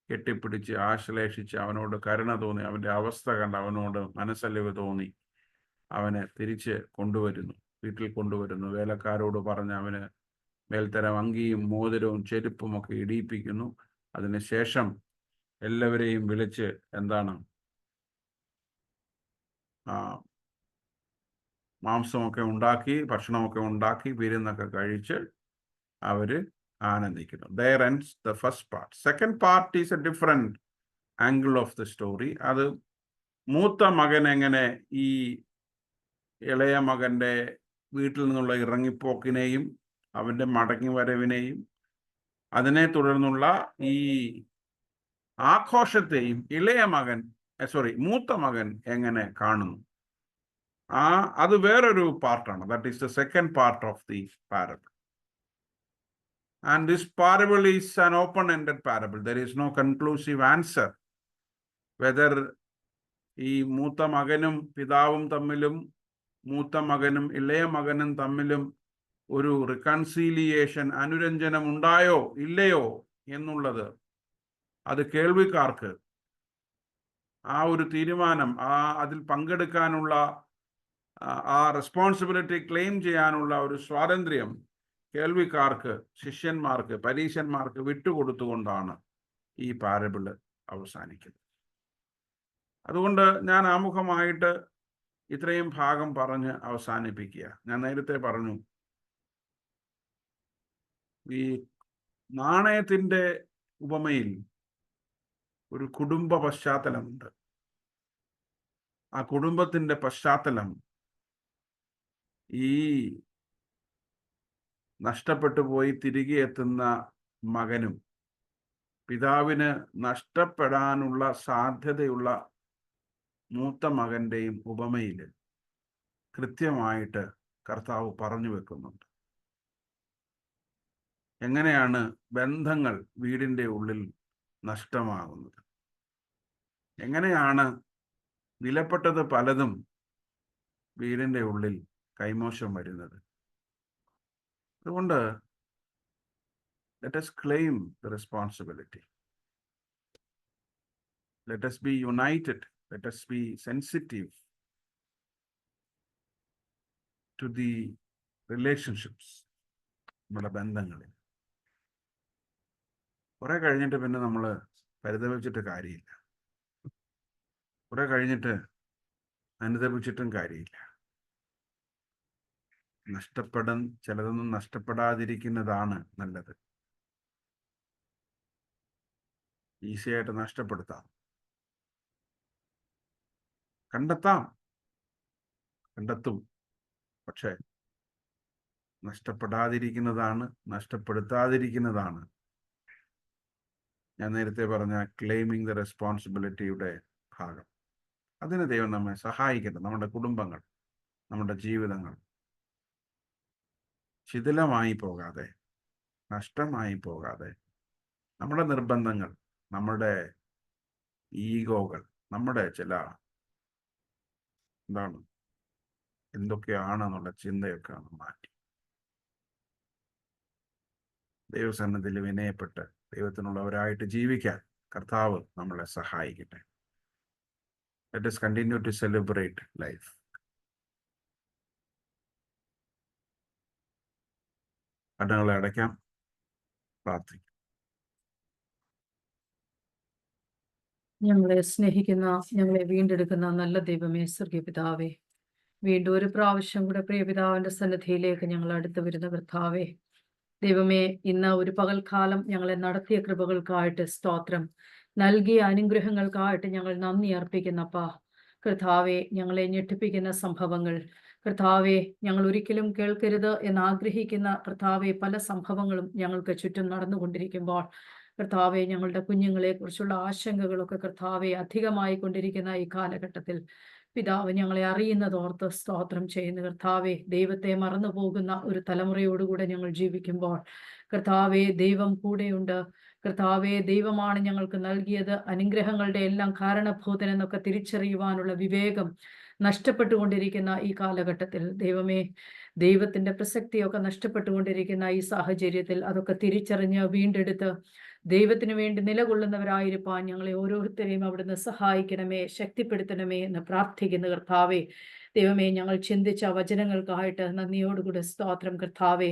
കെട്ടിപ്പിടിച്ച് ആശ്ലേഷിച്ച് അവനോട് കരുണ തോന്നി, അവൻ്റെ അവസ്ഥ കണ്ട് അവനോട് മനസ്സലിവ് തോന്നി അവനെ തിരിച്ച് കൊണ്ടുവരുന്നു, വീട്ടിൽ കൊണ്ടുവരുന്നു. വേലക്കാരോട് പറഞ്ഞ് അവന് മേൽത്തരം അങ്കിയും മോതിരവും ചെരുപ്പും ഒക്കെ ഇടിയിപ്പിക്കുന്നു. അതിനുശേഷം എല്ലാവരെയും വിളിച്ച് മാംസമൊക്കെ ഉണ്ടാക്കി, ഭക്ഷണമൊക്കെ ഉണ്ടാക്കി, വിരുന്നൊക്കെ കഴിച്ച് അവര് ആനന്ദിക്കുന്നു. There ends the first part. Second part is a different angle of the story. അത് മൂത്ത മകൻ എങ്ങനെ ഈ ഇളയ മകൻ്റെ വീട്ടിൽ നിന്നുള്ള ഇറങ്ങിപ്പോക്കിനെയും അവൻ്റെ മടങ്ങി വരവിനെയും അതിനെ തുടർന്നുള്ള ഈ ആഘോഷത്തെയും മൂത്ത മകൻ എങ്ങനെ കാണുന്നു, അത് വേറൊരു പാർട്ടാണ്. That is the second part of the parable. And this parable is an open-ended parable. There is no conclusive answer whether ഈ മൂത്ത മകനും പിതാവും തമ്മിലും, മൂത്ത മകനും ഇളയ മകനും തമ്മിലും ഒരു റിക്കൺസീലിയേഷൻ, അനുരഞ്ജനം ഉണ്ടായോ ഇല്ലയോ എന്നുള്ളത് അത് കേൾവിക്കാർക്ക് ആ ഒരു തീരുമാനം, അതിൽ പങ്കെടുക്കാനുള്ള ആ റെസ്പോൺസിബിലിറ്റി ക്ലെയിം ചെയ്യാനുള്ള ഒരു സ്വാതന്ത്ര്യം കേൾവിക്കാർക്ക്, ശിഷ്യന്മാർക്ക്, പരീശന്മാർക്ക് വിട്ടുകൊടുത്തുകൊണ്ടാണ് ഈ പാരബിള് അവസാനിക്കുന്നത്. അതുകൊണ്ട് ഞാൻ ആമുഖമായിട്ട് ഇത്രയും ഭാഗം പറഞ്ഞ് അവസാനിപ്പിക്കുക. ഞാൻ നേരത്തെ പറഞ്ഞു, ഈ നാണയത്തിൻ്റെ ഉപമയിൽ ഒരു കുടുംബ പശ്ചാത്തലമുണ്ട്. ആ കുടുംബത്തിൻ്റെ പശ്ചാത്തലം ഈ നഷ്ടപ്പെട്ടു പോയി തിരികെ എത്തുന്ന മകനും പിതാവിന് നഷ്ടപ്പെടാനുള്ള സാധ്യതയുള്ള മൂത്ത മകൻ്റെയും ഉപമയിൽ കൃത്യമായിട്ട് കർത്താവ് പറഞ്ഞു വെക്കുന്നുണ്ട്. എങ്ങനെയാണ് ബന്ധങ്ങൾ വീടിൻ്റെ ഉള്ളിൽ നഷ്ടമാകുന്നത്, എങ്ങനെയാണ് വിലപ്പെട്ടത് പലതും വീടിൻ്റെ ഉള്ളിൽ കൈമോശം വരുന്നത്. അതുകൊണ്ട് let us claim the responsibility. Let us be united. Let us be sensitive to the relationships, നമ്മുടെ ബന്ധങ്ങളിൽ. കുറെ കഴിഞ്ഞിട്ട് പിന്നെ നമ്മൾ പരിതപിച്ചിട്ട് കാര്യമില്ല, കുറെ കഴിഞ്ഞിട്ട് അനുതപിച്ചിട്ടും കാര്യമില്ല. ചിലതൊന്നും നഷ്ടപ്പെടാതിരിക്കുന്നതാണ് നല്ലത്. ഈസിയായിട്ട് നഷ്ടപ്പെടുത്താം, കണ്ടെത്തും, പക്ഷെ നഷ്ടപ്പെടുത്താതിരിക്കുന്നതാണ് ഞാൻ നേരത്തെ പറഞ്ഞ ക്ലെയിമിങ് ദ റെസ്പോൺസിബിലിറ്റിയുടെ ഭാഗം. അതിന് ദൈവം നമ്മെ സഹായിക്കട്ടെ. നമ്മുടെ കുടുംബങ്ങൾ, നമ്മുടെ ജീവിതങ്ങൾ ശിഥിലമായി പോകാതെ, നഷ്ടമായി പോകാതെ, നമ്മുടെ നിർബന്ധങ്ങൾ, നമ്മുടെ ഈഗോകൾ, നമ്മുടെ ചില എന്തൊക്കെയാണെന്നുള്ള ചിന്തയൊക്കെ മാറ്റി ദൈവസന്നിധിയിൽ വിനയപ്പെട്ട് ദൈവത്തിനുള്ളവരായിട്ട് ജീവിക്കാൻ കർത്താവ് നമ്മളെ സഹായിക്കട്ടെ. Let us continue to celebrate life. കണ്ണുകളെ അടയ്ക്കാം, പ്രാർത്ഥിക്കാം. ഞങ്ങളെ സ്നേഹിക്കുന്ന, ഞങ്ങളെ വീണ്ടെടുക്കുന്ന നല്ല ദൈവമേ, സ്വർഗീയ പിതാവേ, വീണ്ടും ഒരു പ്രാവശ്യം കൂടെ പ്രിയ പിതാവിന്റെ സന്നിധിയിലേക്ക് ഞങ്ങൾ അടുത്ത് വരുന്ന കർത്താവേ, ദൈവമേ, ഇന്ന് ഒരു പകൽക്കാലം ഞങ്ങളെ നടത്തിയ കൃപകൾക്കായിട്ട് സ്തോത്രം. നൽകിയ അനുഗ്രഹങ്ങൾക്കായിട്ട് ഞങ്ങൾ നന്ദി അർപ്പിക്കുന്നപ്പാ. കർത്താവെ, ഞങ്ങളെ ഞെട്ടിപ്പിക്കുന്ന സംഭവങ്ങൾ, കർത്താവെ, ഞങ്ങൾ ഒരിക്കലും കേൾക്കരുത് എന്നാഗ്രഹിക്കുന്ന കർത്താവെ പല സംഭവങ്ങളും ഞങ്ങൾക്ക് ചുറ്റും നടന്നുകൊണ്ടിരിക്കുമ്പോൾ, കർത്താവെ, ഞങ്ങളുടെ കുഞ്ഞുങ്ങളെ കുറിച്ചുള്ള ആശങ്കകളൊക്കെ കർത്താവെ അധികമായി കൊണ്ടിരിക്കുന്ന ഈ കാലഘട്ടത്തിൽ പിതാവ് ഞങ്ങളെ അറിയുന്നതോർത്ത് സ്തോത്രം ചെയ്യുന്നു. കർത്താവെ, ദൈവത്തെ മറന്നു പോകുന്ന ഒരു തലമുറയോടുകൂടെ ഞങ്ങൾ ജീവിക്കുമ്പോൾ, കർത്താവെ, ദൈവം കൂടെയുണ്ട്. കർത്താവെ, ദൈവമാണ് ഞങ്ങൾക്ക് നൽകിയത് അനുഗ്രഹങ്ങളുടെ എല്ലാം കാരണഭൂതൻ എന്നൊക്കെ തിരിച്ചറിയുവാനുള്ള വിവേകം നഷ്ടപ്പെട്ടുകൊണ്ടിരിക്കുന്ന ഈ കാലഘട്ടത്തിൽ, ദൈവമേ, ദൈവത്തിന്റെ പ്രസക്തിയൊക്കെ നഷ്ടപ്പെട്ടുകൊണ്ടിരിക്കുന്ന ഈ സാഹചര്യത്തിൽ അതൊക്കെ തിരിച്ചറിഞ്ഞ് വീണ്ടെടുത്ത് ദൈവത്തിന് വേണ്ടി നിലകൊള്ളുന്നവരായിരിക്കാൻ ഞങ്ങളെ ഓരോരുത്തരെയും അവിടുന്ന് സഹായിക്കണമേ, ശക്തിപ്പെടുത്തണമേ എന്ന് പ്രാർത്ഥിക്കുന്ന കർത്താവെ. ദൈവമേ, ഞങ്ങൾ ചിന്തിച്ച വചനങ്ങൾക്കായിട്ട് നന്ദിയോടുകൂടെ സ്തോത്രം. കർത്താവെ,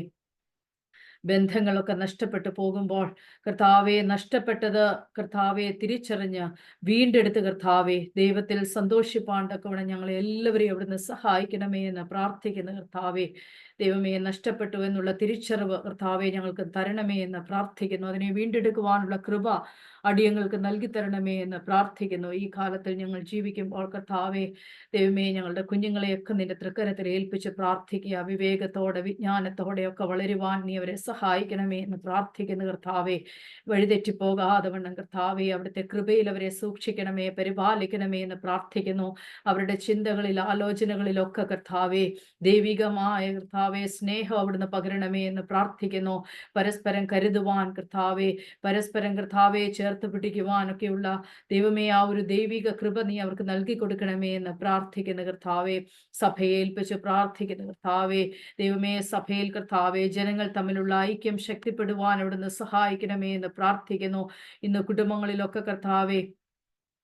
ബന്ധങ്ങളൊക്കെ നഷ്ടപ്പെട്ടു പോകുമ്പോൾ കർത്താവെ, നഷ്ടപ്പെട്ടത് കർത്താവെ തിരിച്ചറിഞ്ഞ് വീണ്ടെടുത്ത് കർത്താവെ ദൈവത്തിൽ സന്തോഷിപ്പാൻ തക്കവണ്ണം ഞങ്ങളെ എല്ലാവരെയും അവിടുന്ന് സഹായിക്കണമേ എന്ന് പ്രാർത്ഥിക്കുന്ന കർത്താവെ. ദൈവമേ, നഷ്ടപ്പെട്ടു എന്നുള്ള തിരിച്ചറിവ് കർത്താവെ ഞങ്ങൾക്ക് തരണമേ എന്ന് പ്രാർത്ഥിക്കുന്നു. അതിനെ വീണ്ടെടുക്കുവാനുള്ള കൃപ അടിയങ്ങൾക്ക് നൽകി തരണമേ എന്ന് പ്രാർത്ഥിക്കുന്നു. ഈ കാലത്തിൽ ഞങ്ങൾ ജീവിക്കുമ്പോൾ കർത്താവെ, ദൈവമേ, ഞങ്ങളുടെ കുഞ്ഞുങ്ങളെയൊക്കെ നിന്റെ തൃക്കരത്തിൽ ഏൽപ്പിച്ച് പ്രാർത്ഥിക്കുക. വിവേകത്തോടെ വിജ്ഞാനത്തോടെയൊക്കെ വളരുവാൻ നീ അവരെ സഹായിക്കണമേ എന്ന് പ്രാർത്ഥിക്കുന്ന കർത്താവെ. വഴിതെറ്റിപ്പോകാതെ വണ്ണം കർത്താവെ അവിടുത്തെ കൃപയിൽ അവരെ സൂക്ഷിക്കണമേ, പരിപാലിക്കണമേ എന്ന് പ്രാർത്ഥിക്കുന്നു. അവരുടെ ചിന്തകളിൽ ആലോചനകളിലൊക്കെ കർത്താവെ ദൈവികമായ കർത്താവെ സ്നേഹം അവിടുന്ന് പകരണമേ എന്ന് പ്രാർത്ഥിക്കുന്നു. പരസ്പരം കരുതുവാൻ കർത്താവെ, പരസ്പരം കർത്താവെ ചേർത്ത് പിടിക്കുവാനൊക്കെയുള്ള ദൈവമേ ആ ഒരു ദൈവിക കൃപ നീ അവർക്ക് നൽകി കൊടുക്കണമേ എന്ന് പ്രാർത്ഥിക്കുന്ന കർത്താവെ. സഭയെ ഏൽപ്പിച്ച് പ്രാർത്ഥിക്കുന്ന കർത്താവെ, ദൈവമേ, സഭയിൽ കർത്താവെ ജനങ്ങൾ തമ്മിലുള്ള ഐക്യം ശക്തിപ്പെടുവാൻ അവിടുന്ന് സഹായിക്കണമേ എന്ന് പ്രാർത്ഥിക്കുന്നു. ഇന്ന് കുടുംബങ്ങളിലൊക്കെ കർത്താവെ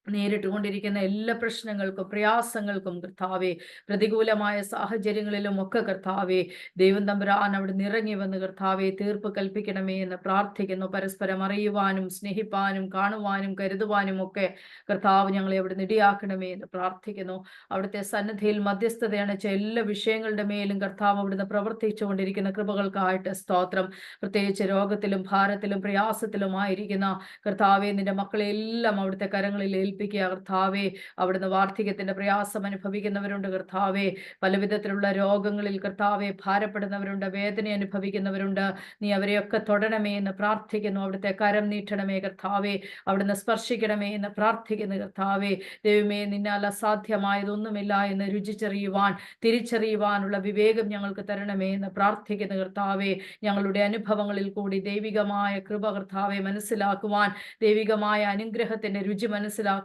നേരിട്ടുകൊണ്ടിരിക്കുന്ന എല്ലാ പ്രശ്നങ്ങൾക്കും പ്രയാസങ്ങൾക്കും കർത്താവെ, പ്രതികൂലമായ സാഹചര്യങ്ങളിലും ഒക്കെ കർത്താവെ ദൈവം തമ്പുരാൻ അവിടെ നിറങ്ങി വന്ന് കർത്താവെ തീർപ്പ് കൽപ്പിക്കണമേ എന്ന് പ്രാർത്ഥിക്കുന്നു. പരസ്പരം അറിയുവാനും സ്നേഹിപ്പാനും കാണുവാനും കരുതുവാനും ഒക്കെ കർത്താവ് ഞങ്ങളെ അവിടെ ഇടയാക്കണമേ എന്ന് പ്രാർത്ഥിക്കുന്നു. അവിടുത്തെ സന്നിധിയിൽ മധ്യസ്ഥത അണച്ച എല്ലാ വിഷയങ്ങളുടെ മേലും കർത്താവ് അവിടുന്ന് പ്രവർത്തിച്ചു കൊണ്ടിരിക്കുന്ന കൃപകൾക്കായിട്ട് സ്തോത്രം. പ്രത്യേകിച്ച് രോഗത്തിലും ഭാരത്തിലും പ്രയാസത്തിലുമായിരിക്കുന്ന കർത്താവെ നിന്റെ മക്കളെ എല്ലാം അവിടുത്തെ കരങ്ങളിൽ ഏൽപ്പിക്കുക കർത്താവെ. അവിടുന്ന് വാർദ്ധക്യത്തിന്റെ പ്രയാസം അനുഭവിക്കുന്നവരുണ്ട് കർത്താവെ, പലവിധത്തിലുള്ള രോഗങ്ങളിൽ കർത്താവെ ഭാരപ്പെടുന്നവരുണ്ട്, വേദന അനുഭവിക്കുന്നവരുണ്ട്. നീ അവരെയൊക്കെ തൊടണമേ എന്ന് പ്രാർത്ഥിക്കുന്നു. അവിടുത്തെ കരം നീട്ടണമേ കർത്താവെ, അവിടുന്ന് സ്പർശിക്കണമേ എന്ന് പ്രാർത്ഥിക്കുന്നു കർത്താവെ. ദൈവമേ, നിന്നാൽ അസാധ്യമായതൊന്നുമില്ല എന്ന് രുചിച്ചറിയുവാൻ തിരിച്ചറിയുവാനുള്ള വിവേകം ഞങ്ങൾക്ക് തരണമേ എന്ന് പ്രാർത്ഥിക്കുന്നു കർത്താവെ. ഞങ്ങളുടെ അനുഭവങ്ങളിൽ കൂടി ദൈവികമായ കൃപ കർത്താവെ മനസ്സിലാക്കുവാൻ, ദൈവികമായ അനുഗ്രഹത്തിന്റെ രുചി മനസ്സിലാക്കുവാൻ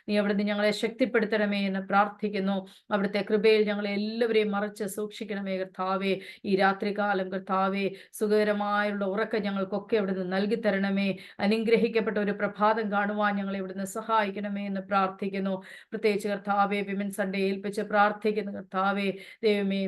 നീ അവിടുന്ന് ഞങ്ങളെ ശക്തിപ്പെടുത്തണമേ എന്ന് പ്രാർത്ഥിക്കുന്നു. അവിടുത്തെ കൃപയിൽ ഞങ്ങളെ എല്ലാവരെയും മറച്ച് സൂക്ഷിക്കണമേ കർത്താവെ. ഈ രാത്രികാലം കർത്താവെ സുഖകരമായുള്ള ഉറക്കം ഞങ്ങൾക്കൊക്കെ അവിടുന്ന് നൽകി തരണമേ. അനുഗ്രഹിക്കപ്പെട്ട ഒരു പ്രഭാതം കാണുവാൻ ഞങ്ങളെ ഇവിടുന്ന് സഹായിക്കണമേ എന്ന് പ്രാർത്ഥിക്കുന്നു. പ്രത്യേകിച്ച് കർത്താവെ വിമൻ സൺഡേ ഏൽപ്പിച്ച് പ്രാർത്ഥിക്കുന്നു കർത്താവെ. ദൈവമേ,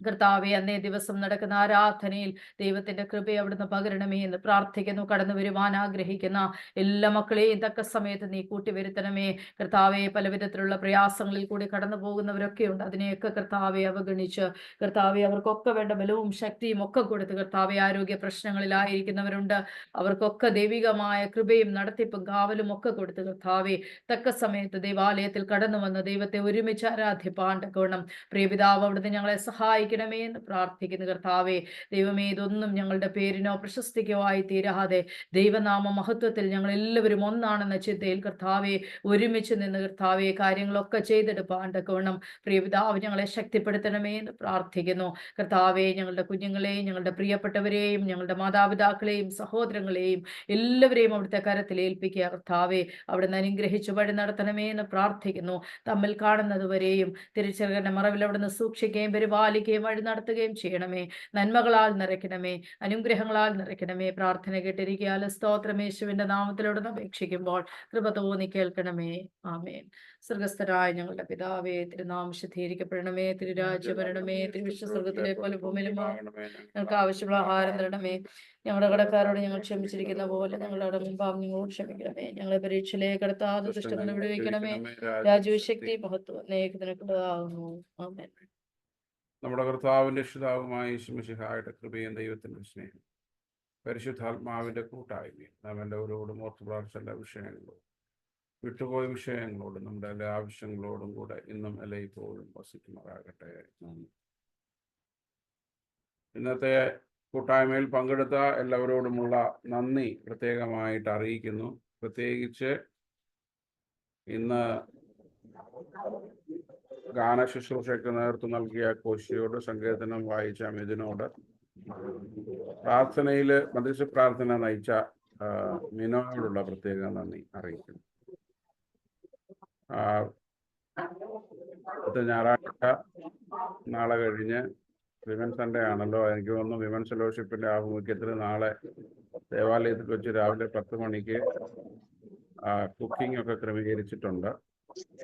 കർത്താവെ, അന്നേ ദിവസം നടക്കുന്ന ആരാധനയിൽ ദൈവത്തിന്റെ കൃപ അവിടുന്ന് പകരണമേ എന്ന് പ്രാർത്ഥിക്കുന്നു. കടന്നു വരുവാൻ ആഗ്രഹിക്കുന്ന എല്ലാ മക്കളെയും തക്ക സമയത്ത് നീ കൂട്ടിവരുത്തണമേ കർത്താവെ. പലവിധത്തിലുള്ള പ്രയാസങ്ങളിൽ കൂടി കടന്നു പോകുന്നവരൊക്കെ ഉണ്ട്. അതിനെയൊക്കെ കർത്താവെ അവഗണിച്ച് കർത്താവെ അവർക്കൊക്കെ വേണ്ട ബലവും ശക്തിയും ഒക്കെ കൊടുത്ത് കർത്താവെ, ആരോഗ്യ പ്രശ്നങ്ങളിലായിരിക്കുന്നവരുണ്ട്, അവർക്കൊക്കെ ദൈവികമായ കൃപയും നടത്തിപ്പും കാവലും ഒക്കെ കൊടുത്ത് കർത്താവെ തക്ക സമയത്ത് ദൈവാലയത്തിൽ കടന്നു വന്ന് ദൈവത്തെ ഒരുമിച്ച് ആരാധിപ്പാൻ തക്കവണ്ണം പ്രിയപിതാവ് അവിടുന്ന് ഞങ്ങളെ സഹായിക്കണമേ എന്ന് പ്രാർത്ഥിക്കുന്നു കർത്താവെ. ദൈവമേ, ഇതൊന്നും ഞങ്ങളുടെ പേരിനോ പ്രശസ്തിക്കോ ആയി തീരാതെ ദൈവനാമ മഹത്വത്തിൽ ഞങ്ങൾ എല്ലാവരും ഒന്നാണെന്ന ചിന്തയിൽ കർത്താവെ ഒരുമിച്ച് നിന്ന് കർത്താവെ കാര്യങ്ങളൊക്കെ ചെയ്തെടുപ്പാൻ തക്കവണ്ണം പ്രിയപിതാവ് ഞങ്ങളെ ശക്തിപ്പെടുത്തണമേ എന്ന് പ്രാർത്ഥിക്കുന്നു കർത്താവെ. ഞങ്ങളുടെ കുഞ്ഞുങ്ങളെയും ഞങ്ങളുടെ പ്രിയപ്പെട്ടവരെയും ഞങ്ങളുടെ മാതാപിതാക്കളെയും സഹോദരങ്ങളെയും എല്ലാവരെയും അവിടുത്തെ കരത്തിൽ ഏൽപ്പിക്കുക കർത്താവെ. അവിടുന്ന് അനുഗ്രഹിച്ച് വഴി നടത്തണമേ എന്ന് പ്രാർത്ഥിക്കുന്നു. തമ്മിൽ കാണുന്നത് വരെയും തിരിച്ചറിയുന്ന മറവിൽ അവിടുന്ന് സൂക്ഷിക്കുകയും പരിപാലിക്കുകയും വഴി നടത്തുകയും ചെയ്യണമേ. നന്മകളാൽ നിറയ്ക്കണമേ, അനുഗ്രഹങ്ങളാൽ നിറയ്ക്കണമേ. പ്രാർത്ഥന കേട്ടിരിക്കാൽ സ്തോത്രം. യേശുവിന്റെ നാമത്തിലൂടെ അപേക്ഷിക്കുമ്പോൾ കൃപ തോന്നി കേൾക്കണമേ. ആമേൻ. സ്വർഗസ്ഥരായ ഞങ്ങളുടെ പിതാവേ, തിരുനാമം ശുദ്ധീകരിക്കപ്പെടണമേ, തിരുരാജ്യം വരണമേ, തിരുവിശ്വസ്വർഗത്തിലെ പോലെ ഭൂമിയിലും ഞങ്ങൾക്ക് ആവശ്യമുള്ള ആഹാരം തരണമേ. ഞങ്ങളുടെ കടക്കാരോട് ഞങ്ങൾ ക്ഷമിച്ചിരിക്കുന്ന പോലെ ഞങ്ങളുടെ മുൻപാം ഞങ്ങളോട് ക്ഷമിക്കണമേ. ഞങ്ങളെ പരീക്ഷയിലേക്ക് കടത്താതെ ദുഷ്ടനെ വിടുവിക്കണമേ. രാജ്യവും ശക്തി മഹത്വം എന്നേക്കുനിനക്കുള്ളതാകുന്നു. ആമേൻ. നമ്മുടെ കർത്താവിന്റെ രക്ഷിതാവുമായ യേശു മിശിഹായുടെ കൃപയും ദൈവത്തിന്റെ സ്നേഹം പരിശുദ്ധാത്മാവിന്റെ കൂട്ടായ്മയും നാം എല്ലാവരോടും ഓർത്ത് പ്രാർത്ഥിച്ച എല്ലാ വിഷയങ്ങളോടും വിട്ടുപോയ വിഷയങ്ങളോടും നമ്മുടെ എല്ലാ ആവശ്യങ്ങളോടും കൂടെ ഇന്നും എല്ലായ്പ്പോഴും വസിക്കുമാറാകട്ടെ. ഇന്നത്തെ കൂട്ടായ്മയിൽ പങ്കെടുത്ത എല്ലാവരോടുമുള്ള നന്ദി പ്രത്യേകമായിട്ട് അറിയിക്കുന്നു. പ്രത്യേകിച്ച് ഇന്ന് ഗാന ശുശ്രൂഷയ്ക്ക് നേതൃത്വം നൽകിയ കോശിയോട്, സങ്കീർത്തനം വായിച്ച മിഥുനോട്, മധ്യസ്ഥ പ്രാർത്ഥന നയിച്ച മിനോയോടുള്ള പ്രത്യേക നന്ദി അറിയിക്കുന്നു. ഞായറാഴ്ച നാളെ കഴിഞ്ഞ് വിമൻ സൺഡേ ആണല്ലോ. എനിക്ക് തോന്നുന്നു വിമൻ ഫെലോഷിപ്പിന്റെ ആഭിമുഖ്യത്തിൽ നാളെ ദേവാലയത്തിൽ വെച്ച് രാവിലെ 10 മണിക്ക് കുക്കിംഗ് ഒക്കെ ക്രമീകരിച്ചിട്ടുണ്ട്,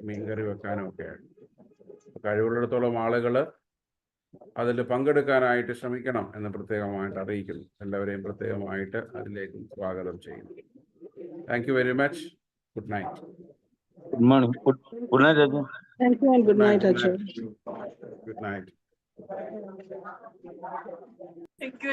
മീൻകറി വെക്കാനും ഒക്കെ. കഴിവുള്ളിടത്തോളം ആളുകൾ അതിൽ പങ്കെടുക്കാനായിട്ട് ശ്രമിക്കണം എന്ന് പ്രത്യേകമായിട്ട് അറിയിക്കുന്നു. എല്ലാവരെയും പ്രത്യേകമായിട്ട് അതിലേക്ക് സ്വാഗതം ചെയ്യുന്നു. Thank you very much. Good night. Good morning. Good night, Ajay. Thank you and good night, Ajay. Good night. Thank you.